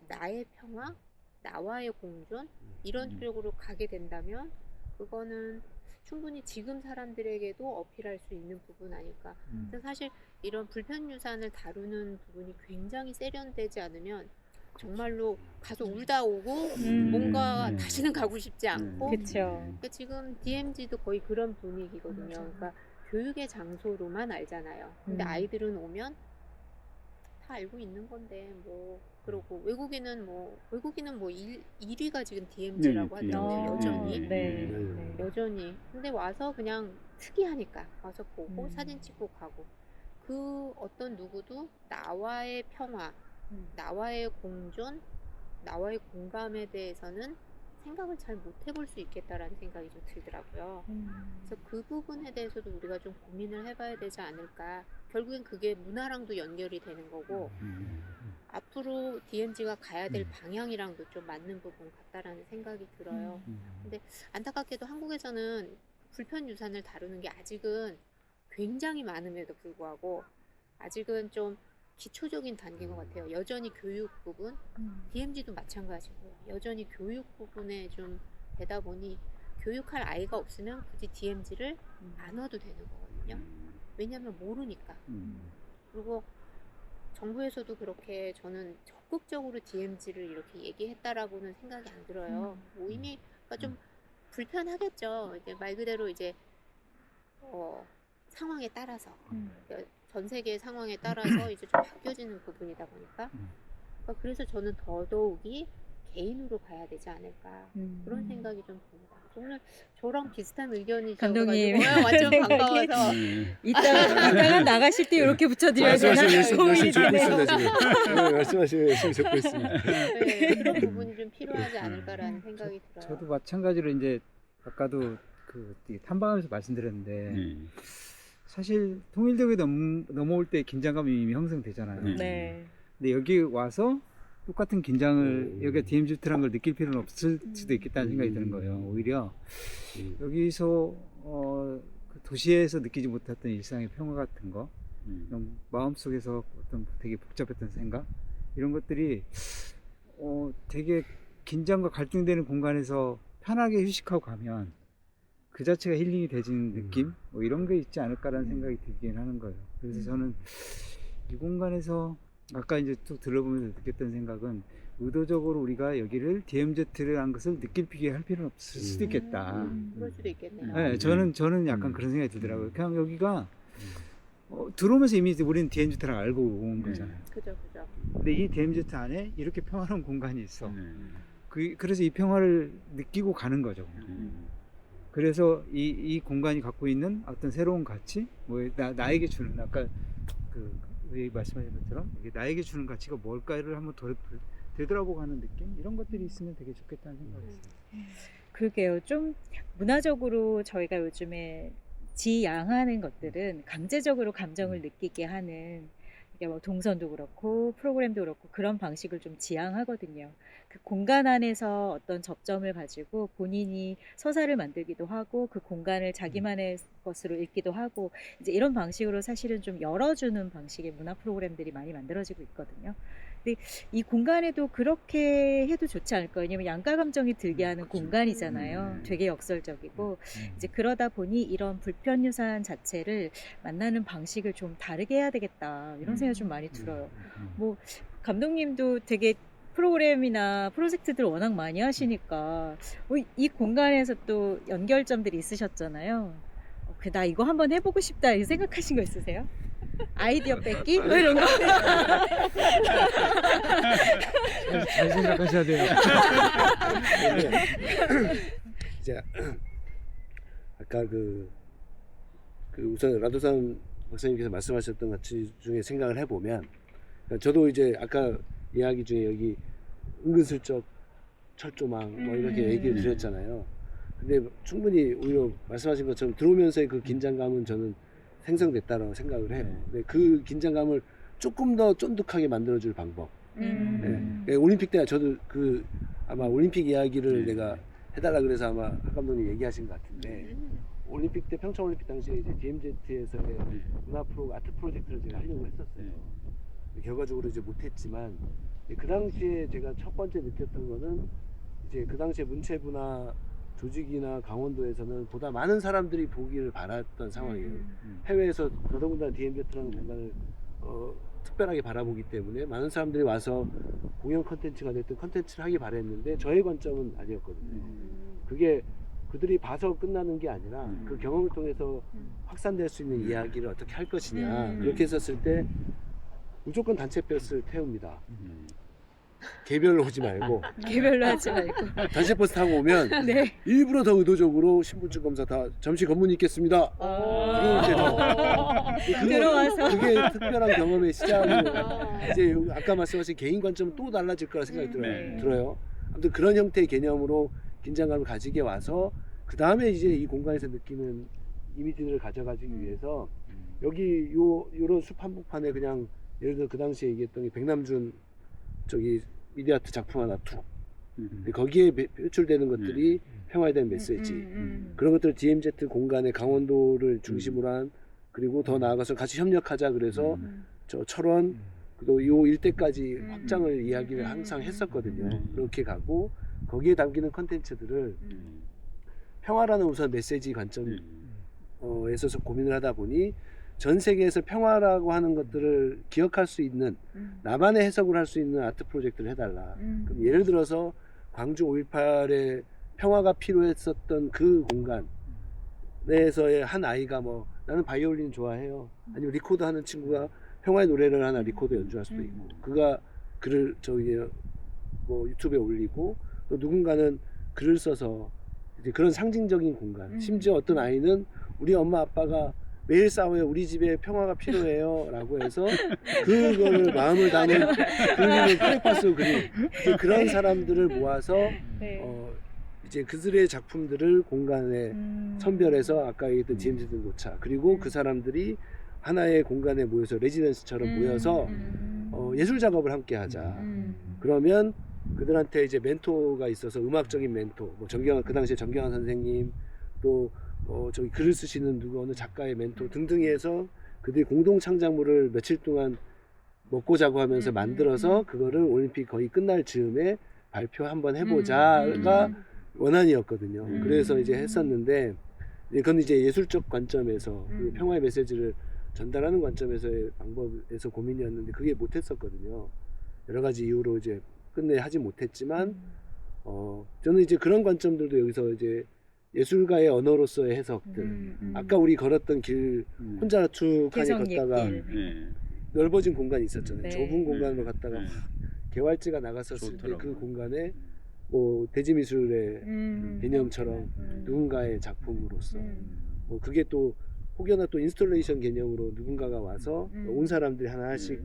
나의 평화, 나와의 공존 이런 쪽으로 가게 된다면 그거는 충분히 지금 사람들에게도 어필할 수 있는 부분 아닐까. 그래서 사실 이런 불편유산을 다루는 부분이 굉장히 세련되지 않으면 정말로 가서 울다 오고 뭔가 다시는 가고 싶지 않고 그쵸. 그러니까 지금 DMZ도 거의 그런 분위기거든요. 그러니까 교육의 장소로만 알잖아요. 근데 아이들은 오면 다 알고 있는 건데 뭐 그러고 외국인은 뭐 1위가 지금 DMZ라고 네, 하더라고요. 여전히. 네. 여전히. 근데 와서 그냥 특이하니까 와서 보고 사진 찍고 가고 그 어떤 누구도 나와의 평화, 나와의 공존, 나와의 공감에 대해서는 생각을 잘 못 해볼 수 있겠다라는 생각이 좀 들더라고요. 그래서 그 부분에 대해서도 우리가 좀 고민을 해봐야 되지 않을까. 결국엔 그게 문화랑도 연결이 되는 거고 앞으로 DMZ가 가야 될 방향이랑도 좀 맞는 부분 같다라는 생각이 들어요. 근데 안타깝게도 한국에서는 불편유산을 다루는 게 아직은 굉장히 많음에도 불구하고 아직은 좀 기초적인 단계인 것 같아요. 여전히 교육 부분, DMZ도 마찬가지고요. 여전히 교육 부분에 좀 되다 보니 교육할 아이가 없으면 굳이 DMZ를 안 와도 되는 거거든요. 왜냐하면 모르니까. 그리고 정부에서도 그렇게 저는 적극적으로 DMZ를 이렇게 얘기했다라고는 생각이 안 들어요. 뭐 이미 그러니까 좀 불편하겠죠. 이제 말 그대로 이제 상황에 따라서 그러니까 전 세계의 상황에 따라서 이제 좀 바뀌어지는 부분이다 보니까 그러니까 그래서 저는 더더욱이 개인으로 가야 되지 않을까 그런 생각이 좀 듭니다. 오늘 저랑 비슷한 의견이셔가지고 감독님 완전 생각이- 반가워서 이따가 나가실 때 이렇게 붙여드려야 되나 말씀하시고 고민이 열심히 적고 되네요. 있습니다 지금. 네, 말씀하시고 열심히 적고 있습니다. 네, 그런 부분이 좀 필요하지 않을까라는 생각이 들어요. 저도 마찬가지로 이제 아까도 그 탐방하면서 말씀드렸는데 사실 통일되고 넘어올 때 긴장감이 이미 형성되잖아요. 네. 근데 여기 와서 똑같은 긴장을 여기가 DMZ라는 걸 느낄 필요는 없을 수도 있겠다는 생각이 드는 거예요. 오히려 여기서 그 도시에서 느끼지 못했던 일상의 평화 같은 거, 마음속에서 어떤 되게 복잡했던 생각 이런 것들이 되게 긴장과 갈등되는 공간에서 편하게 휴식하고 가면 그 자체가 힐링이 되는 느낌 뭐 이런 게 있지 않을까라는 생각이 들긴 하는 거예요. 그래서 저는 이 공간에서 아까 이제 쭉 들어보면서 느꼈던 생각은 의도적으로 우리가 여기를 DMZ라는 것을 느낄피게 할 필요는 없을 수도 있겠다. 그럴 수도 있겠네요. 네, 저는 약간 그런 생각이 들더라고요. 그냥 여기가 들어오면서 이미 우리는 DMZ를 알고 온 거잖아요. 그죠. 근데 이 DMZ 안에 이렇게 평화로운 공간이 있어. 그래서 이 평화를 느끼고 가는 거죠. 그래서 이 공간이 갖고 있는 어떤 새로운 가치, 뭐 나에게 주는 아까 왜 말씀하신 것처럼 이게 나에게 주는 가치가 뭘까를 한번 되돌아보고 하는 느낌, 이런 것들이 있으면 되게 좋겠다는 생각이 있어요. 그러게요. 좀 문화적으로 저희가 요즘에 지양하는 것들은 강제적으로 감정을 느끼게 하는, 이게 뭐 동선도 그렇고 프로그램도 그렇고 그런 방식을 좀 지향하거든요. 그 공간 안에서 어떤 접점을 가지고 본인이 서사를 만들기도 하고 그 공간을 자기만의 것으로 읽기도 하고, 이제 이런 방식으로 사실은 좀 열어주는 방식의 문화 프로그램들이 많이 만들어지고 있거든요. 근데 이 공간에도 그렇게 해도 좋지 않을까요? 왜냐면 양가 감정이 들게 하는 공간이잖아요. 되게 역설적이고, 이제 그러다 보니 이런 불편 유산 자체를 만나는 방식을 좀 다르게 해야 되겠다, 이런 생각이 좀 많이 들어요. 뭐 감독님도 되게 프로그램이나 프로젝트들 워낙 많이 하시니까 이 공간에서 또 연결점들이 있으셨잖아요. 나 이거 한번 해보고 싶다, 이 생각하신 거 있으세요? 아이디어 뺏기? 뭐 이런 거? 잘 생각하셔야 돼요. 이제 아까 우선 라도산 박사님께서 말씀하셨던 것 중에 생각을 해보면, 그러니까 저도 이제 아까 이야기 중에 여기 은근슬쩍 철조망 뭐 이렇게 얘기를 드렸잖아요. 근데 충분히 오히려 말씀하신 것처럼 들어오면서의 그 긴장감은 저는 생성됐다고 생각을 해요. 근데 그 긴장감을 조금 더 쫀득하게 만들어줄 방법. 네. 올림픽 때 저도 아마 올림픽 이야기를 내가 해달라 그래서 아마 학 감독님 얘기하신 것 같은데, 올림픽 때 평창올림픽 당시에 이제 DMZ에서의 아트 프로젝트를 제가 하려고 했었어요. 결과적으로 이제 못했지만, 그 당시에 제가 첫 번째 느꼈던 거는 이제 그 당시에 문체부나 조직이나 강원도에서는 보다 많은 사람들이 보기를 바랐던 상황이에요. 해외에서 더더군다나 DMZ라는 공간을 특별하게 바라보기 때문에 많은 사람들이 와서 공연 컨텐츠가 됐든 컨텐츠를 하기 바랬는데 저의 관점은 아니었거든요. 그게 그들이 봐서 끝나는 게 아니라 그 경험을 통해서 확산될 수 있는 이야기를 어떻게 할 것이냐. 그렇게 했었을 때 무조건 단체 버스를 태웁니다. 개별로 오지 말고 개별로 하지 말고. 단체 버스 타고 오면 네. 일부러 더 의도적으로 신분증 검사 다 잠시 검문 있겠습니다. 들어와서. 그게 특별한 경험의 시작이고, 이제 아까 말씀하신 개인 관점은 또 달라질 거라 생각이 들어요. 아무튼 그런 형태의 개념으로 긴장감을 가지게 와서 그 다음에 이제 이 공간에서 느끼는 이미지들을 가져가기 위해서 여기 요런 숲 한복판에 그냥 예를 들어 그 당시에 얘기했던 게 백남준 저기 미디어아트 작품 하나 툭, 거기에 표출되는 것들이 평화에 대한 메시지, 그런 것들 DMZ 공간의 강원도를 중심으로 한, 그리고 더 나아가서 같이 협력하자 그래서 저 철원 또 요 일대까지 확장을 이야기를 항상 했었거든요. 그렇게 가고 거기에 담기는 컨텐츠들을 평화라는 우선 메시지 관점에 있어서 고민을 하다 보니 전 세계에서 평화라고 하는 것들을 기억할 수 있는 나만의 해석을 할 수 있는 아트 프로젝트를 해달라. 그럼 예를 들어서 광주 5.18에 평화가 필요했었던 그 공간 내에서의 한 아이가 뭐 나는 바이올린 좋아해요, 아니면 리코더 하는 친구가 평화의 노래를 하나 리코더 연주할 수도 있고, 그가 글을 저기 뭐 유튜브에 올리고, 또 누군가는 글을 써서 이제 그런 상징적인 공간, 심지어 어떤 아이는 우리 엄마 아빠가 매일 싸워요, 우리 집에 평화가 필요해요 라고 해서 그거를 마음을 담은 그림을 크레파스 그림, 그런 사람들을 모아서 이제 그들의 작품들을 공간에 선별해서 아까 얘기했던 DMZ 노차, 그리고 그 사람들이 하나의 공간에 모여서 레지던스처럼 모여서 예술 작업을 함께 하자. 그러면 그들한테 이제 멘토가 있어서 음악적인 멘토, 뭐 그 당시에 정경환 선생님, 또 저기 글을 쓰시는 어느 작가의 멘토 등등 해서 그들이 공동 창작물을 며칠 동안 먹고 자고 하면서 만들어서 그거를 올림픽 거의 끝날 즈음에 발표 한번 해보자가 원안이었거든요. 그래서 이제 했었는데, 그건 이제 예술적 관점에서 그 평화의 메시지를 전달하는 관점에서의 방법에서 고민이었는데 그게 못했었거든요. 여러 가지 이유로 이제 끝내 하지 못했지만, 저는 이제 그런 관점들도 여기서 이제 예술가의 언어로서의 해석들, 아까 우리 걸었던 길 혼자 툭하니 걷다가 넓어진 공간이 있었잖아요. 좁은 공간으로 갔다가 개활지가 나갔었을 때 그 공간에 뭐 대지미술의 개념처럼 음. 누군가의 작품으로서 뭐 그게 또 혹여나 또 인스톨레이션 개념으로 누군가가 와서 온 사람들이 하나씩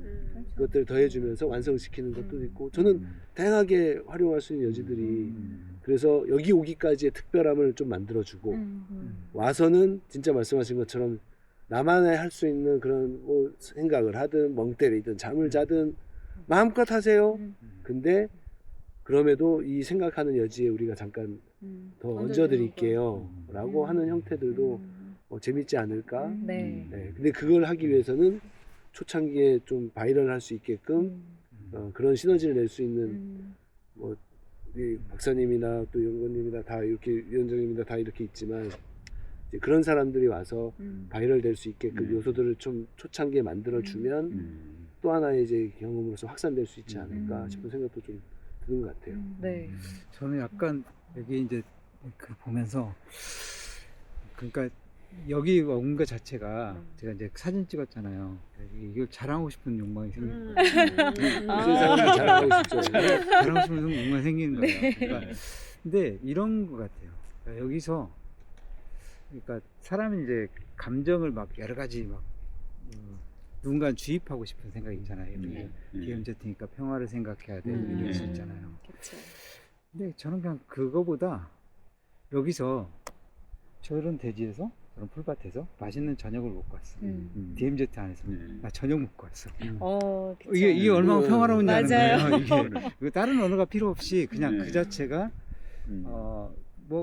그것들을 더해주면서 완성시키는 것도 있고 저는 다양하게 활용할 수 있는 여지들이 그래서 여기 오기까지의 특별함을 좀 만들어주고 와서는 진짜 말씀하신 것처럼 나만의 할 수 있는 그런 뭐 생각을 하든 멍 때리든 잠을 자든 마음껏 하세요. 근데 그럼에도 이 생각하는 여지에 우리가 잠깐 더 얹어드릴게요 라고 하는 형태들도 재밌지 않을까. 네. 네, 근데 그걸 하기 위해서는 초창기에 좀 바이럴할 수 있게끔 그런 시너지를 낼 수 있는 뭐 우리 박사님이나 또 연구원님이나 다 이렇게 위원장님이나 다 이렇게 있지만 이제 그런 사람들이 와서 바이럴 될 수 있게끔 요소들을 좀 초창기에 만들어주면 또 하나의 이제 경험으로서 확산될 수 있지 않을까 싶은 생각도 좀 드는 것 같아요. 네. 저는 약간 여기 이제 그 보면서 그러니까 여기 온 것 자체가 제가 이제 사진 찍었잖아요. 이걸 자랑하고 싶은 욕망이 생긴 거예요. 세상을 잘하고 싶죠. 자랑하고 싶은 욕망이 생기는 거예요. 그러니까 근데 이런 것 같아요. 그러니까 여기서 그러니까 사람이 이제 감정을 막 여러 가지 막 누군가 주입하고 싶은 생각이 있잖아요. DMZ니까 평화를 생각해야 돼 이럴 수 있잖아요. 그렇죠. 근데 저는 그냥 그거보다 여기서 저런 대지에서 저런 풀밭에서 맛있는 저녁을 먹고 왔어. DMZ 안에서 나 저녁 먹고 왔어. 그쵸. 이게 얼마나 평화로운지 아는 맞아요. 거예요. 이게 다른 언어가 필요 없이 그냥 그 자체가 뭐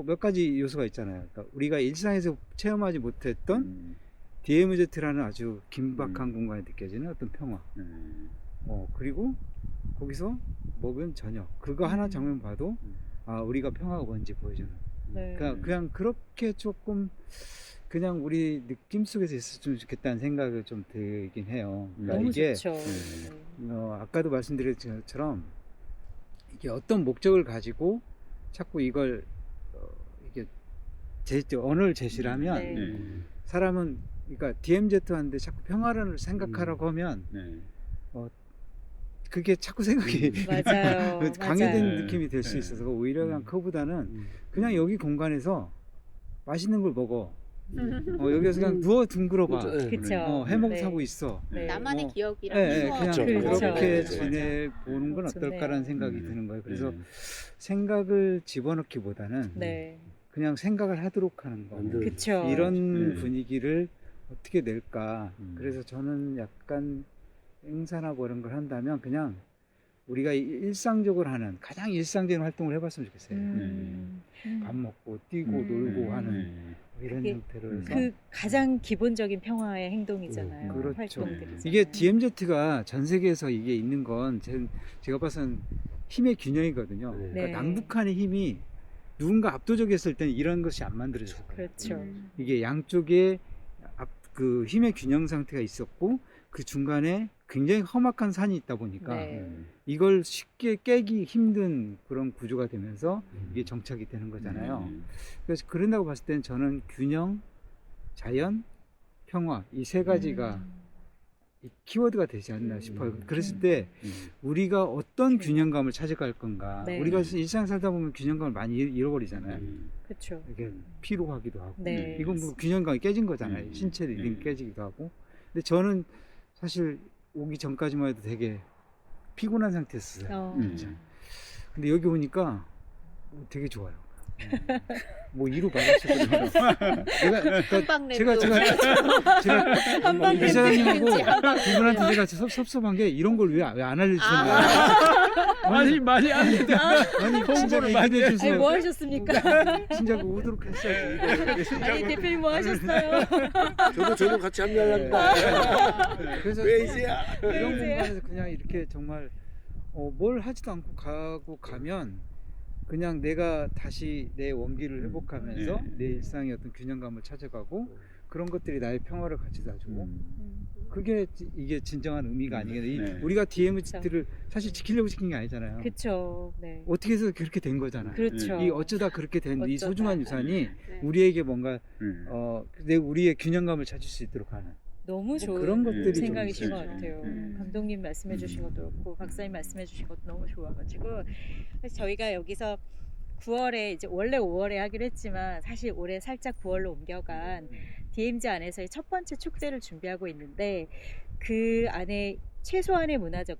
몇 가지 요소가 있잖아요. 그러니까 우리가 일상에서 체험하지 못했던 DMZ라는 아주 긴박한 공간에 느껴지는 어떤 평화. 그리고 거기서 먹은 저녁. 그거 하나 장면 봐도 아 우리가 평화가 뭔지 보여주는. 네. 그냥 그렇게 조금 그냥 우리 느낌 속에서 있었으면 좋겠다는 생각이 좀 들긴 해요. 그러니까 너무 이게 좋죠. 아까도 말씀드린 것처럼 이게 어떤 목적을 가지고 자꾸 이걸 이게 언어를 제시를 하면 네. 사람은 그러니까 DMZ한테 자꾸 평화를 생각하라고 하면 그게 자꾸 생각이 맞아요. 강요된 맞아요. 느낌이 될 수 있어서 오히려 그냥 그거보다는 그냥 여기 공간에서 맛있는 걸 먹어. 여기서 그냥 누워 둥그러봐. 그쵸. 해먹 네. 사고 있어. 네. 나만의 뭐, 기억이랑 그냥 그렇죠. 그렇게 그렇죠. 지내보는 건 좋네요. 어떨까라는 생각이 드는 거예요. 그래서 생각을 집어넣기보다는 네. 그냥 생각을 하도록 하는 거. 그쵸. 이런 분위기를 어떻게 낼까. 그래서 저는 약간 행사나 뭐 이런 걸 한다면 그냥 우리가 일상적으로 하는 가장 일상적인 활동을 해봤으면 좋겠어요. 밥 먹고 뛰고 놀고 하는 이런 그게 형태로 해서 그 가장 기본적인 평화의 행동이잖아요. 그렇죠. 활동들이. 이게 DMZ가 전 세계에서 이게 있는 건 제가 봐서는 힘의 균형이거든요. 네. 그러니까 네. 남북한의 힘이 누군가 압도적이었을 때는 이런 것이 안 만들어졌을 거예요. 그렇죠. 이게 양쪽에 그 힘의 균형 상태가 있었고 그 중간에 굉장히 험악한 산이 있다 보니까 네. 이걸 쉽게 깨기 힘든 그런 구조가 되면서 이게 정착이 되는 거잖아요. 그래서 그런다고 봤을 때는 저는 균형, 자연, 평화 이 세 가지가 이 키워드가 되지 않나 싶어요. 그랬을 때 우리가 어떤 균형감을 찾아갈 건가. 네. 우리가 일상 살다 보면 균형감을 많이 잃어버리잖아요. 그렇죠. 이게 피로하기도 하고. 네. 이건 뭐 균형감이 깨진 거잖아요. 신체 리듬이 깨지기도 하고. 근데 저는 사실 오기 전까지만 해도 되게 피곤한 상태였어요. 진짜. 근데 여기 오니까 되게 좋아요. 뭐 이루 받았었거든요. 제가 이사장님하고 두 분한테 제가 섭섭한 게 이런 걸 왜 안 알려주셨나. 많이 안 돼. 아니 홍보를 많이 아니 해주세요. 뭐 하셨습니까? 진짜 오도록 했어야지. 아니 대표님 뭐 하셨어요? 저도 같이 합류합니다. 그래서 왜 이제야? 이런 공간에서 그냥 이렇게 정말 뭘 하지도 않고 가면 그냥 내가 다시 내 원기를 회복하면서 내 일상의 어떤 균형감을 찾아가고 그런 것들이 나의 평화를 가져다 주고 그게 이게 진정한 의미가 아니겠네. 우리가 DMZ를 사실 지키려고 시킨 게 아니잖아요. 그렇죠. 네. 어떻게 해서 그렇게 된 거잖아요. 그렇죠. 이 어쩌다 그렇게 된 이 어쩌다. 소중한 유산이 네. 우리에게 뭔가 우리의 균형감을 찾을 수 있도록 하는 너무 좋은 그런 것들이 좀 생각이신 것 있어요. 같아요. 음. 감독님 말씀해 주신 것도 그렇고 박사님 말씀해 주신 것도 너무 좋아가지고 그래서 저희가 여기서 9월에 이제 원래 5월에 하기로 했지만 사실 올해 살짝 9월로 옮겨간 DMZ 안에서의 첫 번째 축제를 준비하고 있는데 그 안에 최소한의 문화적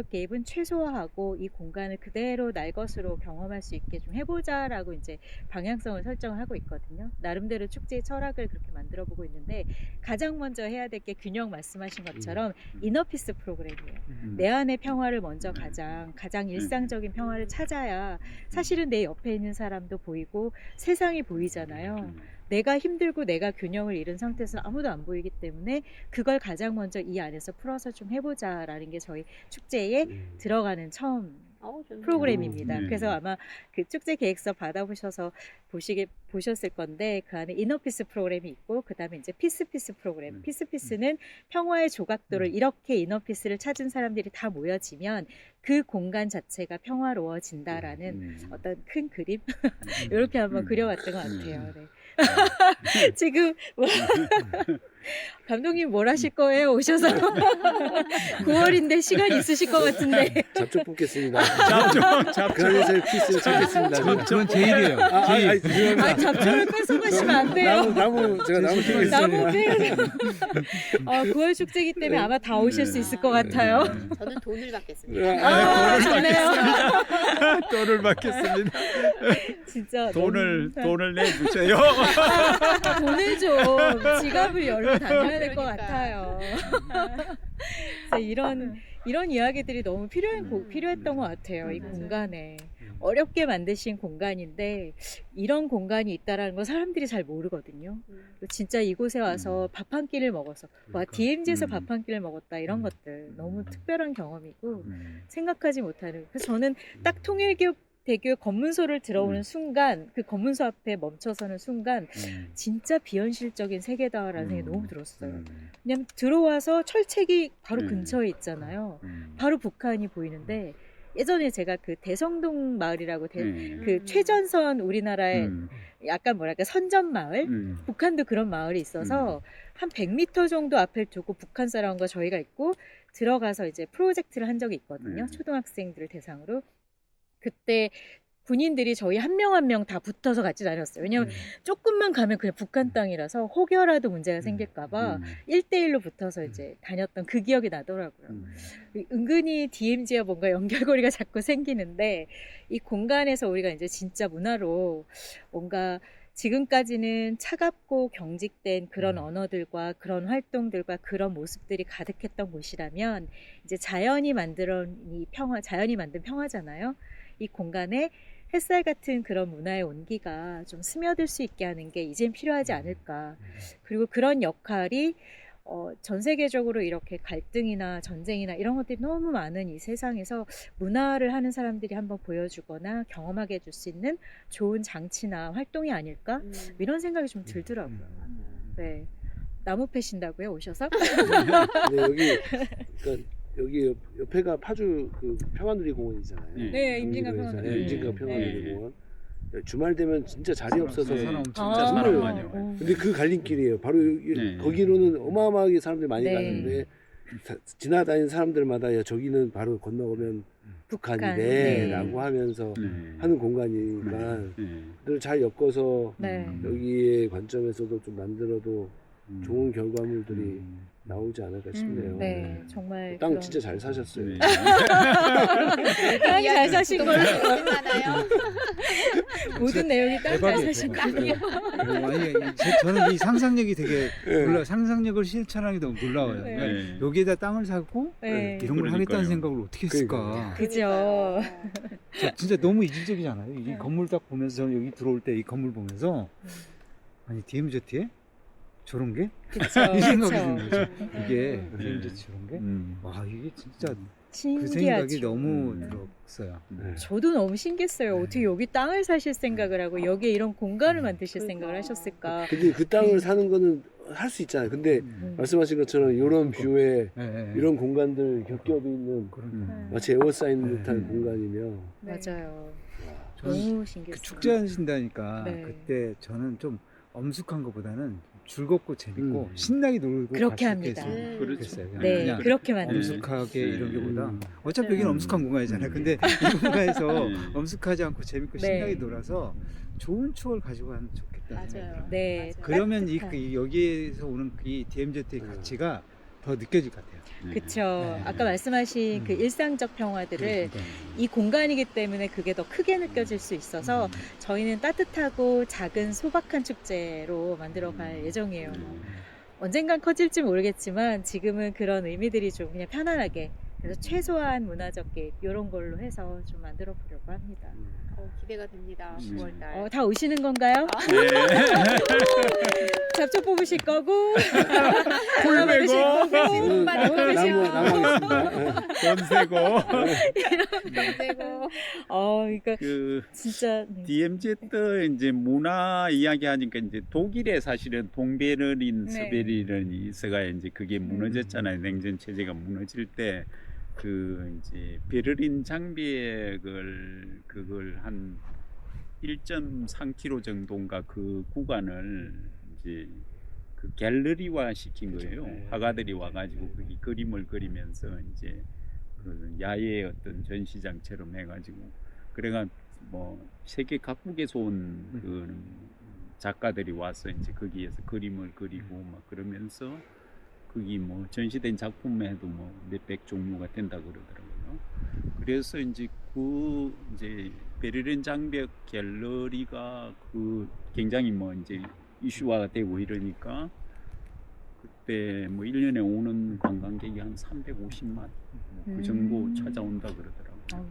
개입은 최소화하고 이 공간을 그대로 날 것으로 경험할 수 있게 좀 해보자라고 이제 방향성을 설정을 하고 있거든요. 나름대로 축제의 철학을 그렇게 만들어 보고 있는데 가장 먼저 해야 될 게 균형 말씀하신 것처럼 이너피스 프로그램이에요. 내 안의 평화를 먼저 가장 일상적인 평화를 찾아야 사실은 내 옆에 있는 사람도 보이고 세상이 보이잖아요. 내가 힘들고 내가 균형을 잃은 상태에서 아무도 안 보이기 때문에 그걸 가장 먼저 이 안에서 풀어서 좀 해보자라는 게 저희 축제에 들어가는 처음 좋네요. 프로그램입니다. 네. 그래서 아마 그 축제 계획서 받아보셔서 보셨을 건데 그 안에 이너피스 프로그램이 있고 그 다음에 이제 피스 프로그램. 피스는 평화의 조각도를 이렇게 이너피스를 찾은 사람들이 다 모여지면 그 공간 자체가 평화로워진다라는 어떤 큰 그림 이렇게 한번 그려봤던 것 같아요. 네. 지금 감독님 뭘 하실 거예요? 오셔서 9월인데 시간 있으실 것 같은데. 잡초 뽑겠습니다. 잡초. 그 안에서의 피스를 찾겠습니다. 그건 제일이에요. 제일. 아, 잡초를 뺏어가시면 안 돼요. 제가 나무 제일 나무 빼야 9월 축제이기 때문에 아마 다 오실 수 있을 것 같아요. 저는 돈을 받겠습니다. 아, 좋네요. 돈을 받겠습니다. 진짜 돈을 내주세요. 돈을 좀 지갑을 열고 다녀야 될 것 그러니까. 같아요. 그래서 이런 이야기들이 너무 필요했던 것 같아요. 이 맞아요. 공간에 어렵게 만드신 공간인데 이런 공간이 있다라는 걸 사람들이 잘 모르거든요. 진짜 이곳에 와서 밥 한 끼를 먹어서 와 DMZ에서 밥 한 끼를 먹었다 이런 것들 너무 특별한 경험이고 생각하지 못하는. 그래서 저는 딱 통일교 대교 검문소를 들어오는 순간 그 검문소 앞에 멈춰서는 순간 진짜 비현실적인 세계다라는 생각이 너무 들었어요. 왜냐면 들어와서 철책이 바로 근처에 있잖아요. 바로 북한이 보이는데 예전에 제가 그 대성동 마을이라고 그 최전선 우리나라의 약간 뭐랄까 선전 마을 북한도 그런 마을이 있어서 한 100m 정도 앞을 두고 북한 사람과 저희가 있고 들어가서 이제 프로젝트를 한 적이 있거든요. 초등학생들을 대상으로. 그때 군인들이 저희 한 명 한 명 다 붙어서 같이 다녔어요. 왜냐면 조금만 가면 그냥 북한 땅이라서 혹여라도 문제가 생길까봐 1대1로 붙어서 이제 다녔던 그 기억이 나더라고요. 은근히 DMZ와 뭔가 연결고리가 자꾸 생기는데 이 공간에서 우리가 이제 진짜 문화로 뭔가 지금까지는 차갑고 경직된 그런 언어들과 그런 활동들과 그런 모습들이 가득했던 곳이라면 이제 자연이 만든 평화잖아요. 이 공간에 햇살 같은 그런 문화의 온기가 좀 스며들 수 있게 하는 게 이젠 필요하지 않을까. 그리고 그런 역할이 전 세계적으로 이렇게 갈등이나 전쟁이나 이런 것들이 너무 많은 이 세상에서 문화를 하는 사람들이 한번 보여주거나 경험하게 해줄 수 있는 좋은 장치나 활동이 아닐까? 이런 생각이 좀 들더라고요. 네. 나무 패신다고요? 오셔서? 근데 여기 옆에가 파주 그 평화누리 공원이잖아요. 네, 임진강 경기도에서. 평화누리. 네, 임진강 평화누리 공원. 주말 되면 진짜 자리 없어서 사람 진짜 아, 사람 정말 많이 와요. 근데 그 갈림길이에요. 바로 여기, 네. 거기로는 어마어마하게 사람들이 많이 네. 가는데 지나다니는 사람들마다 야 저기는 바로 건너오면 북한이래 네. 라고 하면서 네. 하는 공간이니까 늘 잘 엮어서 네. 여기의 관점에서도 좀 만들어도 좋은 결과물들이 나오지 않을까 싶네요. 네, 정말 땅 그런- 진짜 잘 사셨어요. 네. 땅 잘 사신 걸 하나요? 모든 내용이 땅 잘 대박이에요, 사신 대박. 거예요. 저는 이 상상력이 되게 네. 상상력을 실천하기 너무 놀라워요. 네. 그러니까 여기에다 땅을 사고 네. 이런 걸 하겠다는 그러니까요. 생각을 어떻게 했을까? 그죠. 저 진짜 너무 이질적이잖아요. 이 건물 딱 보면서 여기 들어올 때 이 건물 보면서 아니 DMZ에 저런 게? 그쵸. 이 생각이 그쵸. 드는 거죠. 이게 네. DMZ 저런 게? 와 이게 진짜 그 신기하죠. 생각이 너무 들었어요. 네. 저도 너무 신기했어요. 어떻게 여기 땅을 사실 생각을 하고 여기에 이런 공간을 만드실 생각을 하셨을까. 근데 그 땅을 사는 거는 할 수 있잖아요. 근데 말씀하신 것처럼 이런 뷰에 이런 공간들 겹겹이 있는 마치 에워싸인 듯한 공간이며 맞아요. 저는 너무 그 신기했어요. 축제 하신다니까 네. 그때 저는 좀 엄숙한 것보다는 즐겁고 재밌고 음. 신나게 놀고 그렇게 갈 합니다. 수 있게 그렇죠. 됐어요. 네, 그냥 그렇게 만들죠. 엄숙하게 네. 이런 게보다 어차피 네. 여기는 엄숙한 공간이잖아요. 음. 근데 이 공간에서 네. 엄숙하지 않고 재밌고 네. 신나게 놀아서 좋은 추억을 가지고 가면 좋겠다. 맞아요. 네. 맞아요. 그러면 따뜻한. 이 여기에서 오는 이 DMZ의 가치가 더 느껴질 것 같아요. 그쵸. 네. 아까 말씀하신 그 일상적 평화들을 이 공간이기 때문에 그게 더 크게 느껴질 수 있어서 저희는 따뜻하고 작은 소박한 축제로 만들어 갈 예정이에요. 언젠간 커질지 모르겠지만 지금은 그런 의미들이 좀 그냥 편안하게 그래서 최소한 문화적 개입 이런 걸로 해서 좀 만들어 보려고 합니다. 기대가 됩니다. 9월달. 다 오시는 건가요? 잡초 뽑으실 거고 전화 받으실 거고 남아있습니다. 돈 세고 되고 그러니까 그 진짜 DMZ 이제 문화 이야기하니까 이제 독일에 사실은 동베를린, 네. 서베를린이서가 이제 그게 무너졌잖아요. 냉전 체제가 무너질 때 그 이제 베를린 장벽을 그걸 한 1.3km 정도인가 그 구간을 이제 그 갤러리화 시킨 거예요. 네. 화가들이 와가지고 거기 그림을 그리면서 이제 그 야외 어떤 전시장처럼 해가지고 그래가 뭐 세계 각국에서 온 그 작가들이 와서 이제 거기에서 그림을 그리고 막 그러면서 거기 뭐 전시된 작품에도 뭐 몇백 종류가 된다 그러더라고요. 그래서 이제 그 이제 베를린 장벽 갤러리가 그 굉장히 뭐 이제 이슈화가 되고 이러니까 그때 뭐 1년에 오는 관광객이 한 350만 뭐그 정도 찾아온다 그러더라고요.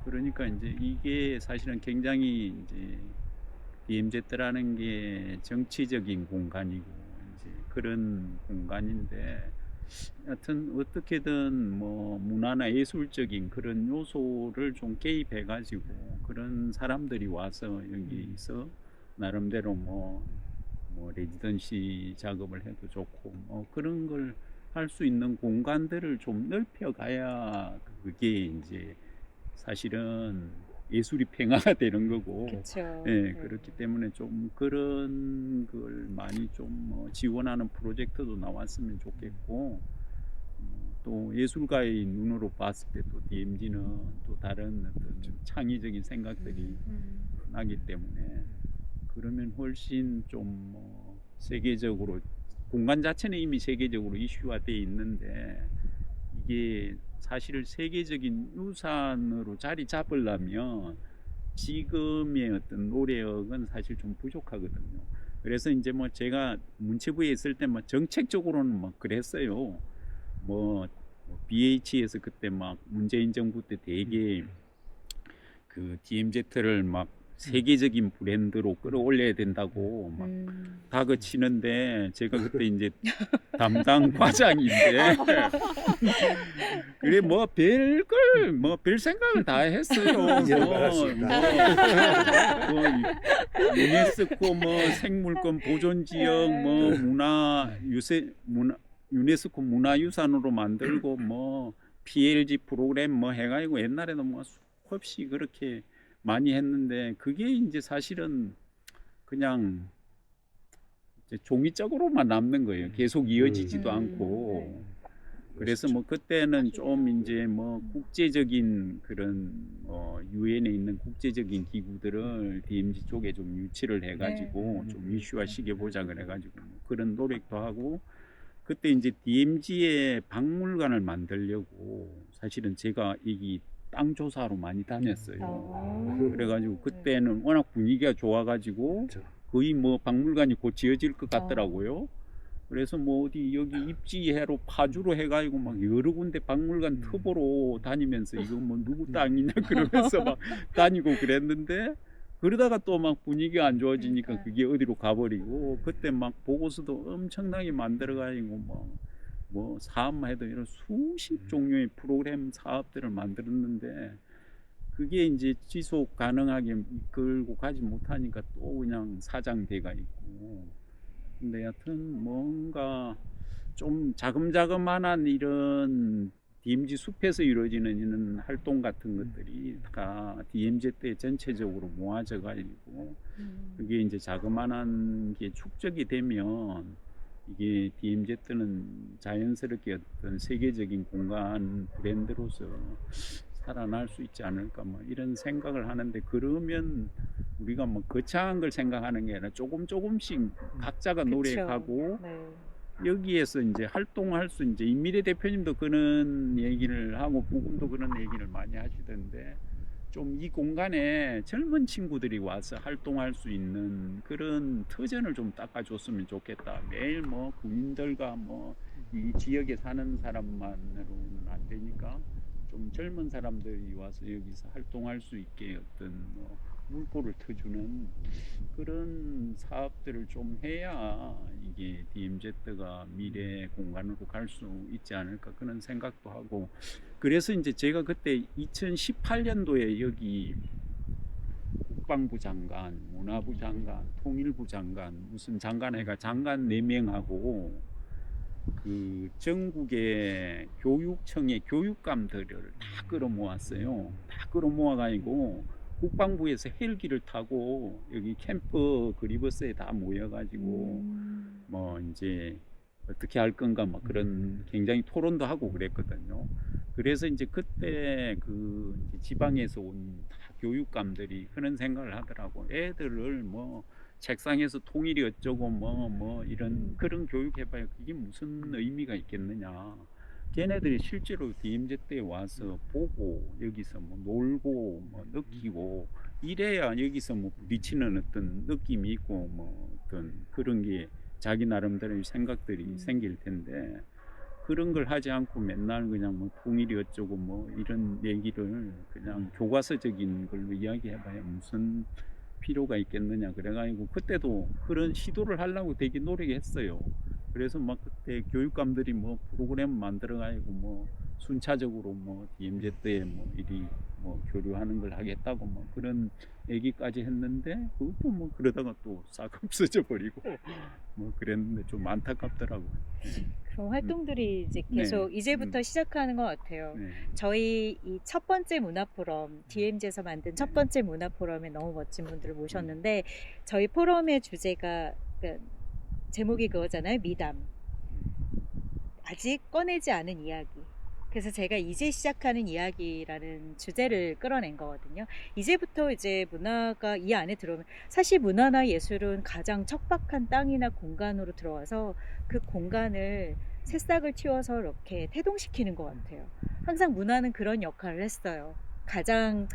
그러니까 이제 이게 사실은 굉장히 이제 DMZ라는 게 정치적인 공간이고 이제 그런 공간인데 하여튼 어떻게든 뭐 문화나 예술적인 그런 요소를 좀 개입해 가지고 그런 사람들이 와서 여기서 나름대로 뭐 레지던시 작업을 해도 좋고 뭐 그런 걸 할 수 있는 공간들을 좀 넓혀 가야 그게 이제 사실은 예술이 평화가 되는 거고 그렇죠. 예, 그렇기 때문에 좀 그런 걸 많이 좀 지원하는 프로젝트도 나왔으면 좋겠고 또 예술가의 눈으로 봤을 때 또 DMZ는 또 다른 어떤 좀 창의적인 생각들이 나기 때문에 그러면 훨씬 좀 세계적으로 공간 자체는 이미 세계적으로 이슈화돼 있는데 이게 사실 세계적인 유산으로 자리 잡으려면 지금의 어떤 노력은 사실 좀 부족하거든요. 그래서 이제 뭐 제가 문체부에 있을 때 뭐 정책적으로는 막 그랬어요. 뭐 BH에서 그때 막 문재인 정부 때 되게 그 DMZ를 막 세계적인 브랜드로 끌어올려야 된다고 막 다그치는데 제가 그때 이제 담당 과장인데 그래 뭐 별걸 뭐 별 생각을 다 했어요. 이제 말했습니다. 유네스코 뭐 생물권 보존 지역 뭐 유네스코 문화유산으로 만들고 뭐 PLG 프로그램 뭐 해가지고 옛날에도 뭐 수없이 그렇게 많이 했는데 그게 이제 사실은 그냥 이제 종이적으로만 남는 거예요. 계속 이어지지도 않고. 그래서 뭐 그때는 좀 이제 뭐 국제적인 그런 유엔에 있는 국제적인 기구들을 DMZ 쪽에 좀 유치를 해가지고 좀 이슈화 시켜보자 그래가지고 뭐 그런 노력도 하고 그때 이제 DMZ의 박물관을 만들려고 사실은 제가 여기 땅 조사로 많이 다녔어요. 그래가지고 그때는 워낙 분위기가 좋아가지고 거의 뭐 박물관이 곧 지어질 것 같더라고요. 그래서 뭐 어디 여기 입지해로 파주로 해가지고 막 여러 군데 박물관 터보로 다니면서 이거 뭐 누구 땅이냐 그러면서 막 다니고 그랬는데 그러다가 또 막 분위기가 안 좋아지니까 그게 어디로 가버리고 그때 막 보고서도 엄청나게 만들어가지고 뭐 사업만 해도 이런 수십 종류의 프로그램 사업들을 만들었는데 그게 이제 지속 가능하게 이끌고 가지 못하니까 또 그냥 사장돼가 있고 근데 여튼 뭔가 좀 자금자금만한 이런 DMZ 숲에서 이루어지는 이런 활동 같은 것들이 다 DMZ 때 전체적으로 모아져 가지고 그게 이제 자그마한 게 축적이 되면 이게 DMZ는 자연스럽게 어떤 세계적인 공간 브랜드로서 살아날 수 있지 않을까 뭐 이런 생각을 하는데, 그러면 우리가 뭐 거창한 걸 생각하는 게 아니라 조금씩 각자가 그쵸. 노력하고 네. 여기에서 이제 활동할 수, 이제 임미래 대표님도 그런 얘기를 하고 부군도 그런 얘기를 많이 하시던데, 좀 이 공간에 젊은 친구들이 와서 활동할 수 있는 그런 터전을 좀 닦아줬으면 좋겠다. 매일 뭐 군인들과 뭐 이 지역에 사는 사람만으로는 안 되니까 좀 젊은 사람들이 와서 여기서 활동할 수 있게 어떤 뭐 물꼬를 터주는 그런 사업들을 좀 해야 이게 DMZ가 미래 공간으로 갈 수 있지 않을까 그런 생각도 하고, 그래서 이제 제가 그때 2018년도에 여기 국방부 장관, 문화부 장관, 통일부 장관, 무슨 장관회가 장관 4명하고 그 전국의 교육청의 교육감들을 다 끌어모았어요. 다 끌어모아가지고 국방부에서 헬기를 타고 여기 캠프 그리버스에 다 모여가지고 뭐 이제 어떻게 할 건가 뭐 그런 굉장히 토론도 하고 그랬거든요. 그래서 이제 그때 그 이제 지방에서 온 다 교육감들이 그런 생각을 하더라고. 애들을 뭐 책상에서 통일이 어쩌고 뭐 이런 그런 교육 해봐야 그게 무슨 의미가 있겠느냐. 걔네들이 실제로 DMZ 때 와서 보고 여기서 뭐 놀고 뭐 느끼고 이래야 여기서 뭐 부딪히는 어떤 느낌이 있고 뭐 어떤 그런 게 자기 나름대로의 생각들이 생길 텐데, 그런 걸 하지 않고 맨날 그냥 뭐 통일이 어쩌고 뭐 이런 얘기를 그냥 교과서적인 걸로 이야기해봐야 무슨 필요가 있겠느냐. 그래가지고 그때도 그런 시도를 하려고 되게 노력했어요. 그래서 막 그때 교육감들이 뭐 프로그램 만들어가지고 뭐 순차적으로 뭐 DMZ에 뭐 이리 뭐 교류하는 걸 하겠다고 뭐 그런 얘기까지 했는데, 그것도 뭐 그러다가 또 싹 없어져 버리고 뭐 그랬는데 좀 안타깝더라고요. 그런 활동들이 이제 계속 네. 이제부터 시작하는 것 같아요. 네. 저희 이 첫 번째 문화포럼, DMZ에서 만든 첫 번째 문화포럼에 너무 멋진 분들을 모셨는데, 저희 포럼의 주제가, 그러니까 제목이 그거잖아요. 미담. 아직 꺼내지 않은 이야기. 그래서 제가 이제 시작하는 이야기라는 주제를 끌어낸 거거든요. 이제부터 이제 문화가 이 안에 들어오면, 사실 문화나 예술은 가장 척박한 땅이나 공간으로 들어와서 그 공간을 새싹을 틔워서 이렇게 태동시키는 것 같아요. 항상 문화는 그런 역할을 했어요. 가장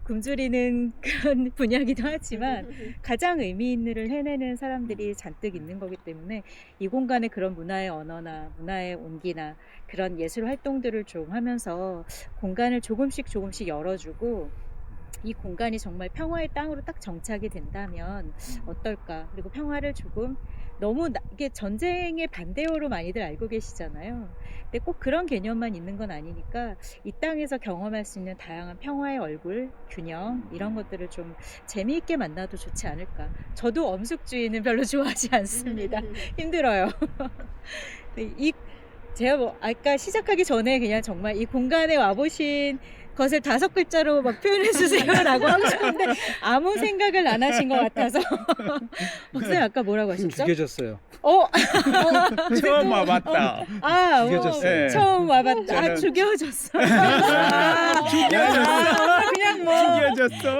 굶주리는 그런 분야이기도 하지만 가장 의미 있는 일을 해내는 사람들이 잔뜩 있는 거기 때문에 이 공간에 그런 문화의 언어나 문화의 온기나 그런 예술 활동들을 좀 하면서 공간을 조금씩 열어주고, 이 공간이 정말 평화의 땅으로 딱 정착이 된다면 어떨까. 그리고 평화를 조금 너무 이게 전쟁의 반대어로 많이들 알고 계시잖아요. 근데 꼭 그런 개념만 있는 건 아니니까 이 땅에서 경험할 수 있는 다양한 평화의 얼굴, 균형 이런 것들을 좀 재미있게 만나도 좋지 않을까. 저도 엄숙주의는 별로 좋아하지 않습니다. 힘들어요. 제가 뭐 아까 시작하기 전에 그냥 정말 이 공간에 와보신 것을 5글자로 막 표현해 주세요라고 하고 싶은데 아무 생각을 안 하신 것 같아서. 박사님 아까 뭐라고 하셨죠? 죽여졌어요. 처음 와봤다. 죽여졌어요. 네. 처음 와봤다. 저는- 죽여졌어. 죽여졌어. 그냥 뭐. 죽여졌어.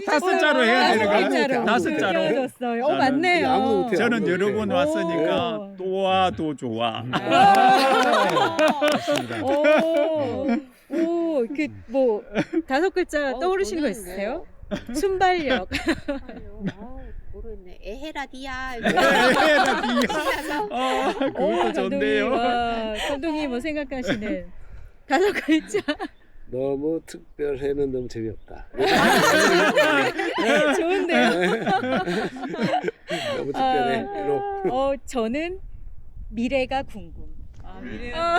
다섯 자로 해야 되는 거야? 다섯 자로. 죽여졌어요. 저는 맞네요. 아무도 못해요. 저는 여러 번 오. 왔으니까 또 와 또 좋아. 뭐 5글자 떠오르시는 거 있으세요? 순발력. 모르겠네. 에헤라디아. 그것도 좋네요. 감독님 뭐 생각하시는 5글자. 너무 특별해는 너무 재미없다. 좋은데요. 너무 특별해. 저는 미래가 궁금. 미래가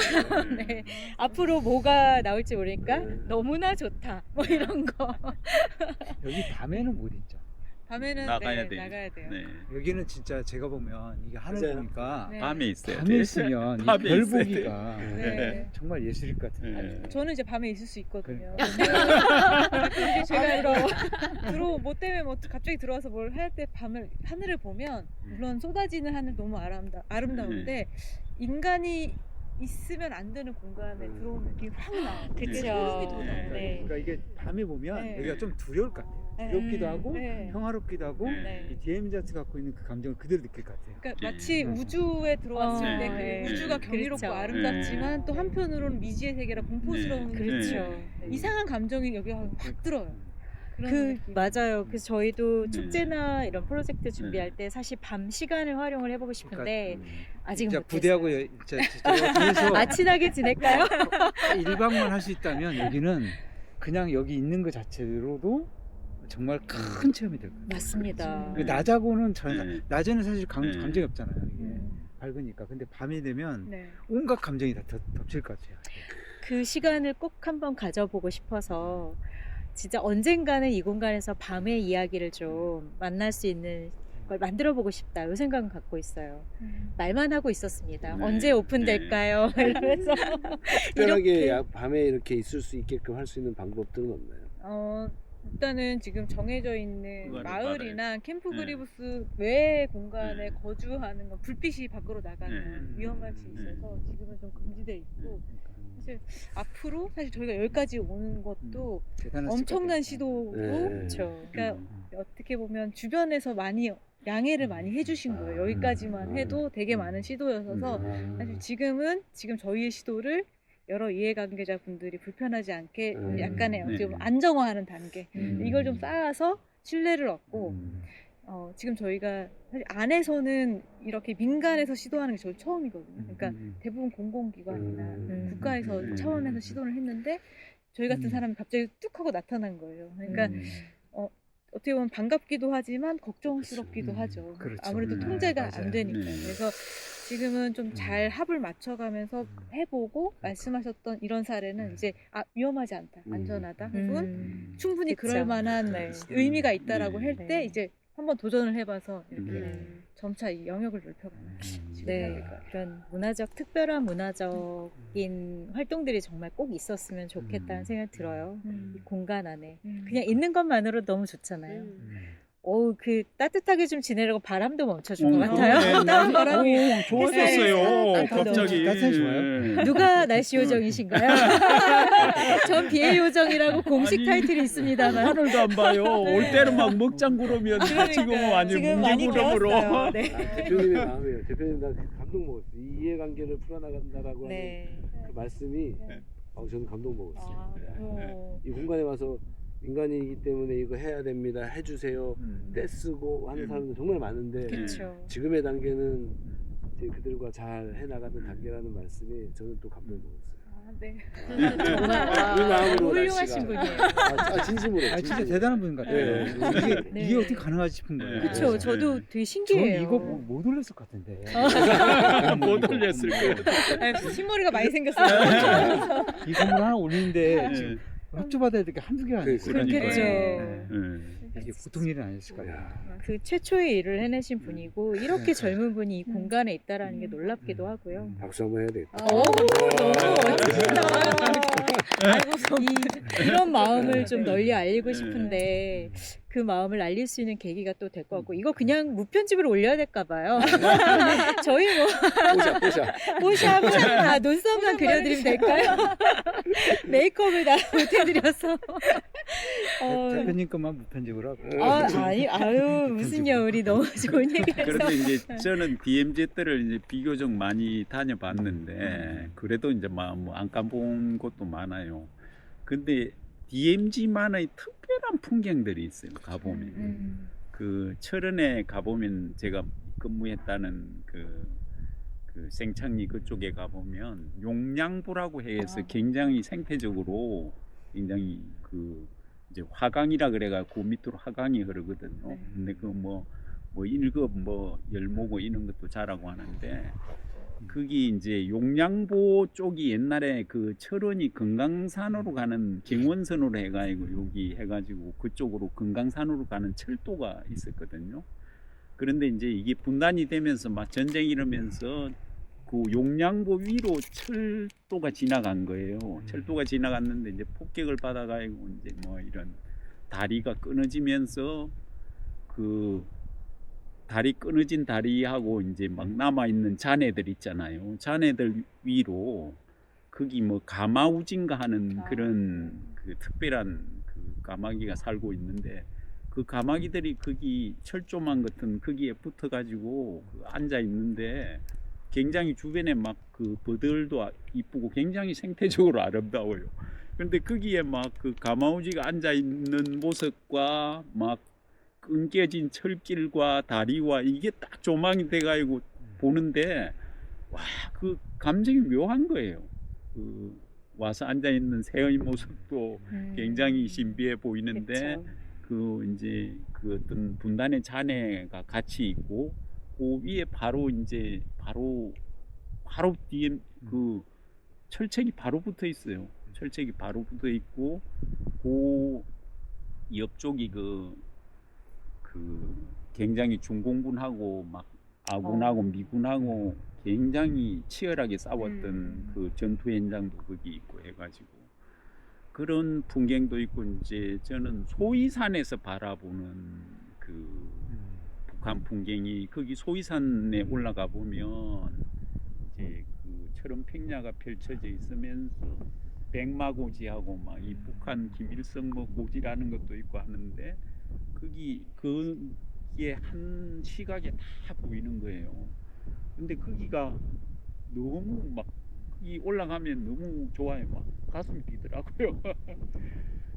네. 앞으로 뭐가 나올지 모르니까 네. 너무나 좋다. 뭐 이런 거. 여기 밤에는 못 있죠. 밤에는 나가야 네, 돼. 나가야 돼요. 네. 여기는 진짜 제가 보면 이게 하늘 맞아요. 보니까 네. 밤에 있어요. 밤에 있으면 이 밤에 별 있어야 돼. 보기가 네. 정말 예술일 것 같아요. 네. 저는 이제 밤에 있을 수 있거든요. 그러니까. 근데 제가 뭐 때문에 뭐 갑자기 들어와서 뭘 할 때 밤을 하늘을 보면 물론 쏟아지는 하늘 너무 아름다운데 인간이 있으면 안 되는 공간에 들어온 느낌이 확 나요. 그쵸. 그게 소름이 돋아요. 네. 그러니까 이게 밤에 보면 네. 여기가 좀 두려울 것 같아요. 네. 두렵기도 하고 네. 평화롭기도 하고 네. 이 DMZ 갖고 있는 그 감정을 그대로 느낄 것 같아요. 그러니까 네. 마치 우주에 들어왔을 어, 때 그 네. 우주가 경이롭고 그렇죠. 아름답지만 또 한편으로는 미지의 세계라 공포스러운 네. 그렇죠. 네. 이상한 감정이 여기 확 들어요. 그런 그 느낌. 맞아요. 그래서 저희도 네. 축제나 이런 프로젝트 준비할 때 사실 밤 시간을 활용을 해보고 싶은데 아직은 진짜 못했어요. 부대하고 그래서 아 친하게 지낼까요? 1박만 할 수 있다면 여기는 그냥 여기 있는 것 자체로도 정말 큰 체험이 될 거예요. 맞습니다. 그 낮하고는 네. 낮에는 사실 네. 감정이 없잖아요. 이게 음. 밝으니까. 근데 밤이 되면 네. 온갖 감정이 다 덮칠 것 같아요. 그 시간을 꼭 한번 가져보고 싶어서 진짜 언젠가는 이 공간에서 밤의 이야기를 좀 만날 수 있는 걸 만들어 보고 싶다 이 생각은 갖고 있어요. 말만 하고 있었습니다. 네. 언제 오픈될까요? 이러면서 특별하게 이렇게. 밤에 이렇게 있을 수 있게끔 할 수 있는 방법들은 없나요? 일단은 지금 정해져 있는 그거를 마을이나 캠프 네. 그리브스 외의 공간에 네. 거주하는 건 불빛이 밖으로 나가면 네. 위험할 수 있어서 지금은 좀 금지돼 있고 사실 앞으로 사실 저희가 여기까지 오는 것도 대단한 엄청난 시도가 시도고 네. 그렇죠. 그러니까 어떻게 보면 주변에서 많이 양해를 많이 해주신 거예요. 여기까지만 해도 되게 많은 시도여서 사실 지금 저희의 시도를 여러 이해관계자분들이 불편하지 않게 약간의 어떻게 보면 안정화하는 단계 이걸 좀 쌓아서 신뢰를 얻고 지금 저희가 사실 안에서는 이렇게 민간에서 시도하는 게 저희 처음이거든요. 그러니까 대부분 공공기관이나 국가에서 차원에서 시도를 했는데 저희 같은 사람이 갑자기 뚝 하고 나타난 거예요. 그러니까 어떻게 보면 반갑기도 하지만 걱정스럽기도 하죠. 그렇죠. 아무래도 통제가 맞아요. 안 되니까. 네. 그래서 지금은 좀 잘 합을 맞춰가면서 해보고 말씀하셨던 이런 사례는 이제 위험하지 않다, 안전하다, 혹은 충분히 그쵸. 그럴 만한 네. 의미가 있다라고 네. 할 때 네. 이제 한번 도전을 해봐서 이렇게 네. 점차 이 영역을 넓혀가는 네, 그런 특별한 문화적인 활동들이 정말 꼭 있었으면 좋겠다는 생각이 들어요. 이 공간 안에 그냥 있는 것만으로 너무 좋잖아요. 그 따뜻하게 좀 지내려고 바람도 멈춰준 것 같아요. 바람이 좋았었어요. 네. 갑자기. 따뜻하게 좋아요. 누가 날씨 요정이신가요? 전 비의 요정이라고 공식 아니, 타이틀이 있습니다만. 하늘도 안 봐요. 올 때는 막 먹장 구름이었는데 지금은 완전 지금 많이 뭉게구름으로. 배웠어요. 네. 대표님의 마음이에요. 대표님 나 감동 먹었어요. 이 이해관계를 풀어나간다라고 네. 하는 그 말씀이 저는 감동 먹었어요. 어, 이 공간에 와서 인간이기 때문에 이거 해야 됩니다. 해주세요. 떼쓰고 하는 사람들 정말 많은데 그렇죠. 지금의 단계는 이제 그들과 잘 해나가는 단계라는 말씀이 저는 또 감동 먹었어요. 네. 정말 이 마음으로 훌륭하신 날씨가. 분이에요. 진심으로. 아 진짜 대단한 분 같아요. 네. 이게 어떻게 가능하지 싶은 거예요. 그렇죠. 네. 저도 되게 저는 신기해요. 이거 못 올렸을 것 같은데. 못 올렸을 거예요. 흰머리가 많이 생겼어요. 이 건물 하나 올리는데 네. 지금 협조받아야 될 게 한두 개가 아니에요. 그렇겠죠. 네. 네. 이게 보통 일은 아니었을 거예요. 그 최초의 일을 해내신 분이고 이렇게 젊은 분이 이 공간에 있다라는 게 놀랍기도 하고요. 박수 한번 해야 되겠다. 너무 멋지다. 이런 마음을 좀 널리 알리고 싶은데 그 마음을 알릴 수 있는 계기가 또 될 것 같고 이거 그냥 무편집으로 올려야 될까 봐요. 저희 뽀샤. 뽀샵 눈썹만 그려드리면 될까요? 메이크업을 다 못해드려서 대표님 것만 무편집으로 하고. 무슨요 우리 너무 좋은 얘기해서 그래도 이제 저는 DMZ들을 이제 비교적 많이 다녀봤는데 그래도 이제 뭐 안 가본 곳도 많아요. 근데 DMZ만의 특별한 풍경들이 있어요. 가보면 그 철원에 가보면 제가 근무했다는 그 생창리 그쪽에 가보면 용량부라고 해서 굉장히 생태적으로 굉장히 이제 화강이라 그래가 그 밑으로 화강이 흐르거든요. 근데 그 뭐 일급 열모고 이런 것도 자라고 하는데 거기 이제 용량보 쪽이 옛날에 그 철원이 금강산으로 가는 경원선으로 해가지고 여기 해가지고 그쪽으로 금강산으로 가는 철도가 있었거든요. 그런데 이제 이게 분단이 되면서 막 전쟁 이러면서 그 용량보 위로 철도가 지나간 거예요. 철도가 지나갔는데 이제 폭격을 받아가지고 이제 뭐 이런 다리가 끊어지면서 그 다리 끊어진 다리하고 이제 막 남아 있는 잔해들 있잖아요. 잔해들 위로 거기 뭐 가마우진가 하는 그런 그 특별한 그 까마귀가 살고 있는데 그 까마귀들이 거기 철조망 같은 거기에 붙어가지고 그 앉아 있는데 굉장히 주변에 막 그 버들도 이쁘고 굉장히 생태적으로 아름다워요. 그런데 거기에 막 그 가마우지가 앉아 있는 모습과 막 끊겨진 철길과 다리와 이게 딱 조망이 돼가지고 보는데 와, 그 감정이 묘한 거예요. 그 와서 앉아 있는 새의 모습도 굉장히 신비해 보이는데 그쵸. 그 이제 그 어떤 분단의 잔해가 같이 있고 그 위에 바로 이제 바로 뒤에 그 철책이 바로 붙어 있어요. 철책이 바로 붙어 있고 그 옆쪽이 그 굉장히 중공군하고 막 아군하고 미군하고 굉장히 치열하게 싸웠던 그 전투 현장도 거기 있고 해가지고 그런 풍경도 있고 이제 저는 소위산에서 바라보는 그 북한 풍경이 거기 소위산에 올라가 보면 이제 그 철원평야가 펼쳐져 있으면서 백마고지하고 막 이 북한 김일성 뭐 고지라는 것도 있고 하는데 거기에 한 시각에 다 보이는 거예요. 근데 거기가 너무 막 거기 올라가면 너무 좋아요. 막 가슴이 뛰더라고요.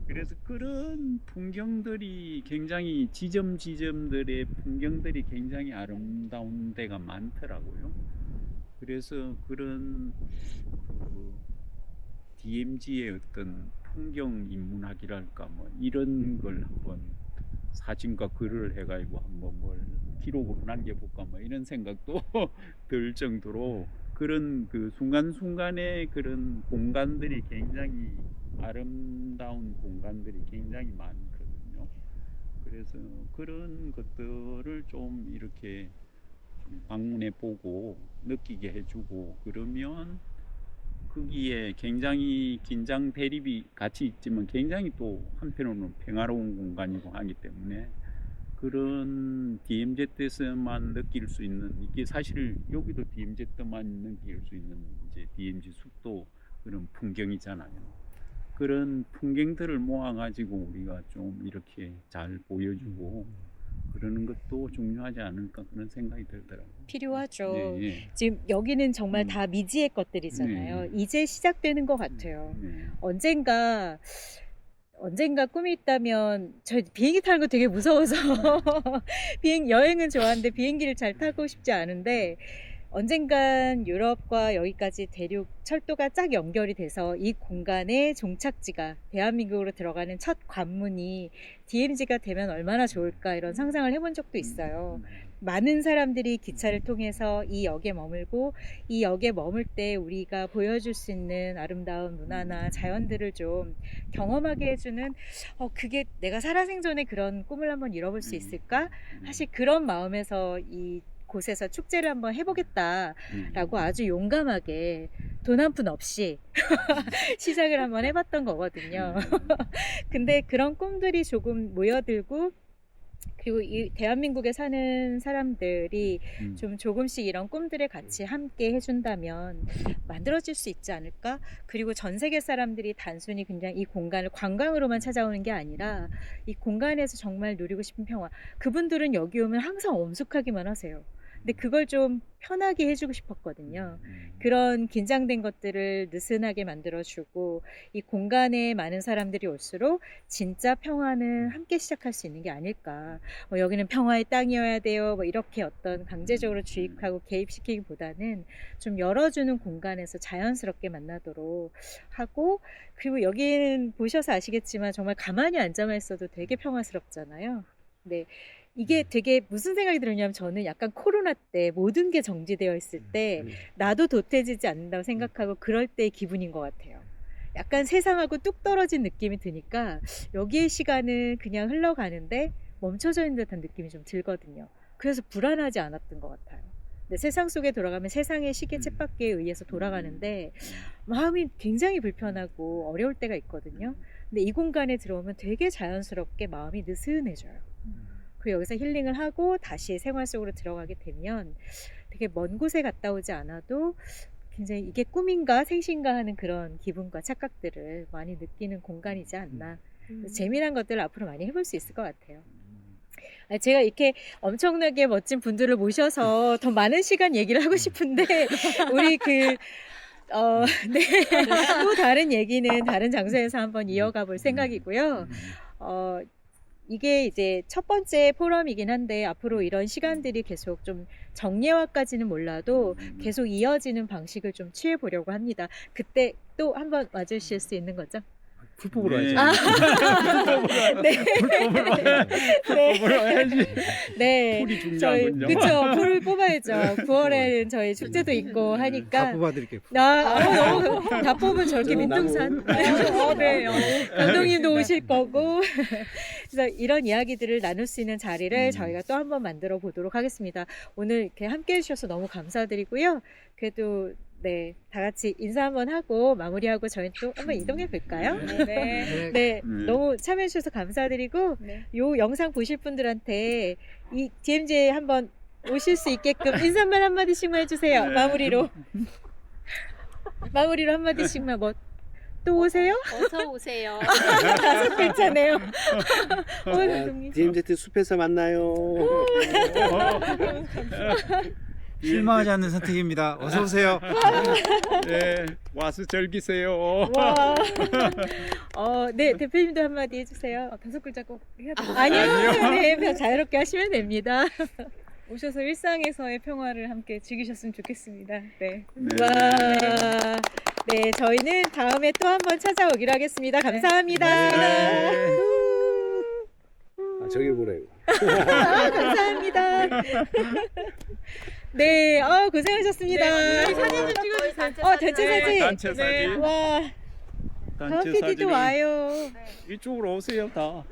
그래서 그런 풍경들이 굉장히 지점들의 풍경들이 굉장히 아름다운 데가 많더라고요. 그래서 그런 그 DMZ의 어떤 풍경 인문학이랄까 뭐 이런 걸 한번 사진과 글을 해가지고 한번 뭘 기록으로 남겨볼까 뭐 이런 생각도 들 정도로 그런 그 순간순간의 그런 공간들이 굉장히 아름다운 공간들이 굉장히 많거든요. 그래서 그런 것들을 좀 이렇게 좀 방문해 보고 느끼게 해주고 그러면 거기에 굉장히 긴장 대립이 같이 있지만 굉장히 또 한편으로는 평화로운 공간이고 하기 때문에 그런 DMZ에서만 느낄 수 있는 이게 사실 여기도 DMZ 때만 느낄 수 있는 이제 DMZ 숲도 그런 풍경이잖아요. 그런 풍경들을 모아가지고 우리가 좀 이렇게 잘 보여주고 그러는 것도 중요하지 않을까 그런 생각이 들더라고요. 필요하죠. 예, 예. 지금 여기는 정말 다 미지의 것들이잖아요. 네. 이제 시작되는 것 같아요. 네. 언젠가 꿈이 있다면 저 비행기 타는 거 되게 무서워서 여행은 좋아하는데 비행기를 잘 타고 싶지 않은데 언젠간 유럽과 여기까지 대륙 철도가 쫙 연결이 돼서 이 공간의 종착지가 대한민국으로 들어가는 첫 관문이 DMZ가 되면 얼마나 좋을까 이런 상상을 해본 적도 있어요. 많은 사람들이 기차를 통해서 이 역에 머물고 이 역에 머물 때 우리가 보여줄 수 있는 아름다운 문화나 자연들을 좀 경험하게 해주는 그게 내가 살아생전에 그런 꿈을 한번 이뤄볼 수 있을까? 사실 그런 마음에서 이 곳에서 축제를 한번 해보겠다라고 아주 용감하게 돈 한 푼 없이 시작을 한번 해봤던 거거든요. 근데 그런 꿈들이 조금 모여들고 그리고 이 대한민국에 사는 사람들이 좀 조금씩 이런 꿈들을 같이 함께 해준다면 만들어질 수 있지 않을까? 그리고 전 세계 사람들이 단순히 그냥 이 공간을 관광으로만 찾아오는 게 아니라 이 공간에서 정말 누리고 싶은 평화. 그분들은 여기 오면 항상 엄숙하기만 하세요. 근데 그걸 좀 편하게 해주고 싶었거든요. 그런 긴장된 것들을 느슨하게 만들어주고 이 공간에 많은 사람들이 올수록 진짜 평화는 함께 시작할 수 있는 게 아닐까. 여기는 평화의 땅이어야 돼요. 뭐 이렇게 어떤 강제적으로 주입하고 개입시키기보다는 좀 열어주는 공간에서 자연스럽게 만나도록 하고 그리고 여기는 보셔서 아시겠지만 정말 가만히 앉아만 있어도 되게 평화스럽잖아요. 네. 이게 되게 무슨 생각이 들었냐면 저는 약간 코로나 때 모든 게 정지되어 있을 때 나도 도태되지 않는다고 생각하고 그럴 때의 기분인 것 같아요. 약간 세상하고 뚝 떨어진 느낌이 드니까 여기의 시간은 그냥 흘러가는데 멈춰져 있는 듯한 느낌이 좀 들거든요. 그래서 불안하지 않았던 것 같아요. 근데 세상 속에 돌아가면 세상의 시계 쳇바퀴에 의해서 돌아가는데 마음이 굉장히 불편하고 어려울 때가 있거든요. 근데 이 공간에 들어오면 되게 자연스럽게 마음이 느슨해져요. 그 여기서 힐링을 하고 다시 생활 속으로 들어가게 되면 되게 먼 곳에 갔다 오지 않아도 굉장히 이게 꿈인가 생신가 하는 그런 기분과 착각들을 많이 느끼는 공간이지 않나. 그래서 재미난 것들을 앞으로 많이 해볼 수 있을 것 같아요. 제가 이렇게 엄청나게 멋진 분들을 모셔서 더 많은 시간 얘기를 하고 싶은데 우리 네. 또 다른 얘기는 다른 장소에서 한번 이어가 볼 생각이고요. 이게 이제 첫 번째 포럼이긴 한데 앞으로 이런 시간들이 계속 좀 정례화까지는 몰라도 계속 이어지는 방식을 좀 취해 보려고 합니다. 그때 또 한번 와주실 수 있는 거죠? 불법으로 네. 하죠. 네. 불법으로 해야지. 네. 풀이 저희 중요하군요. 그쵸 풀을 뽑아야죠. 9월에는 저희 축제도 있고 다 하니까 뽑아드릴게요. 너무 다 뽑으면 저렇게 저는 민둥산. 네. 감독님도 오실 거고. 그래서 이런 이야기들을 나눌 수 있는 자리를 저희가 또 한번 만들어 보도록 하겠습니다. 오늘 이렇게 함께 해주셔서 너무 감사드리고요. 그래도 네, 다 같이 인사 한번 하고 마무리하고 저희 또 한번 이동해 볼까요? 네. 네, 너무 참여해 주셔서 감사드리고 네. 요 영상 보실 분들한테 이 DMZ 한번 오실 수 있게끔 인사말 한마디씩만 해주세요. 네. 마무리로 한마디씩만 뭐 또 오세요? 어서 오세요. 다섯 글자네요. 감독님. DMZ 숲에서 만나요. 실망하지 않는 선택입니다. 어서 오세요. 네, 와서 즐기세요. 와. 네, 대표님도 한마디 해주세요. 5글자 꼭 해야 돼요. 아니요, 네, 그냥 자유롭게 하시면 됩니다. 오셔서 일상에서의 평화를 함께 즐기셨으면 좋겠습니다. 네. 네. 와. 네, 저희는 다음에 또 한번 찾아오기로 하겠습니다. 감사합니다. 네. 저길 보래요. 감사합니다. 네, 고생하셨습니다. 사진 좀 찍어주세요. 단체 사진. 단체 사진. 와, 다음 단체 PD도 사진은 와요. 이쪽으로 오세요 다.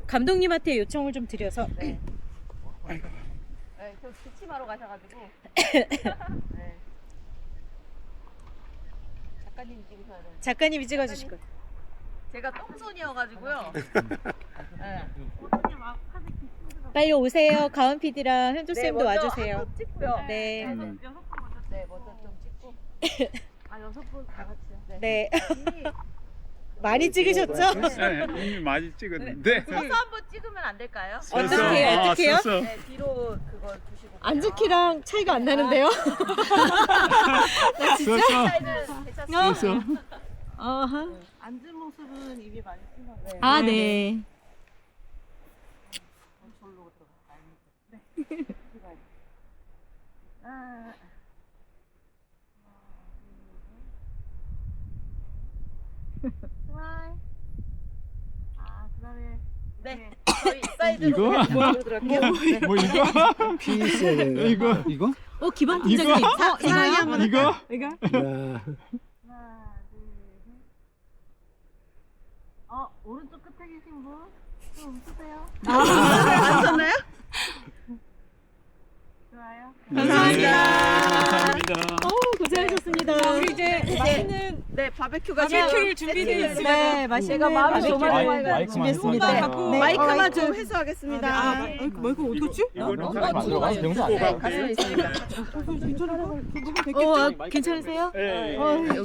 감독님한테 요청을 좀 드려서. 네, 저 기침하러 가셔가지고. 네. 작가님 찍으셔야 돼요. 작가님이 찍어주실 거예요. 제가 똥손이어가지고요. 네. 빨리 오세요. 가은 PD랑 현조 쌤도 먼저 와주세요. 한번 찍고요. 네. 네, 먼저 좀 찍고. 6분 다 같이요. 네. 많이 찍으셨죠? 네, 이미 많이 찍었는데. 서서 한번 찍으면 안 될까요? 어떡해요? 서서. 네, 뒤로 그걸 두시고. 안즈키랑 차이가 안 나는데요? 서서. 사이는 괜찮습니다. 서서. 어허. 앉은 모습은 입이 많이 튀어나와요. 아, 네. 절로 들어가. 네. 아. 스마일. 그다음에 네. 저희 사이드로 이거? 들어갈게요. 뭐 이거? 피스에 이거? 기반 이거? 팀장님. 사랑이 한번 이거? 이거? 야, 하나, 둘, 셋. 오른쪽 끝에 계신 분, 좀 웃으세요. 앉았나요? 좋아요. 감사합니다. 감사합니다. 고생하셨습니다. 우리 이제 맛있는 네, 바베큐가 바베큐를 준비되어 있습니다. 네, 맛있는 제가 마음이 바베큐 조마조마해가지고 준비했습니다. 갖고 네. 마이크만 좀 회수하겠습니다. 마이크 어떡지? 이거는 가슴에 있으니까. 괜찮으세요? 네.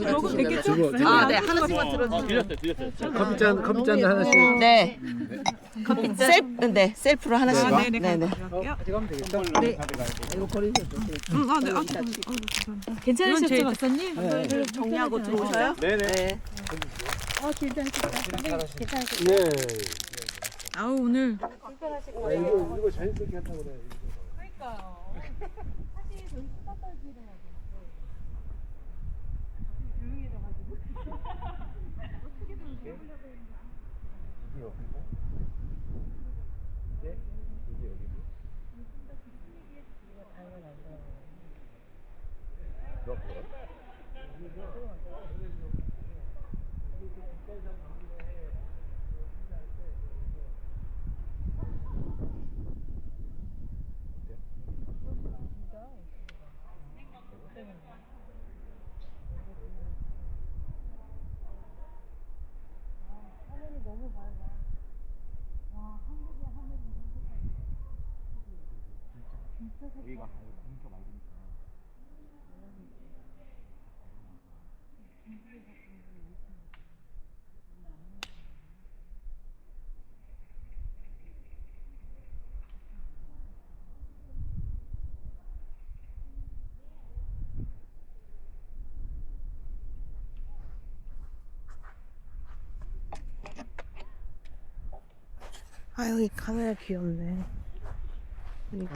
저거 되겠죠? 저거 네, 하나씩만 들어주세요. 커피잔 하나씩. 네. 셀프로 하나씩. 아, 네네. 네네. 가져가면 되겠다. 괜찮으셨죠, 박사님? 정리하고 들어오셔요? 네네. 괜찮으셨어요? 네. 아우 오늘 이거 자연스럽게 한다고 그래. 하늘이 너무 밝아. 와, 한국의 하늘은 진짜 색깔. 아, 여기 카메라 귀엽네. 여기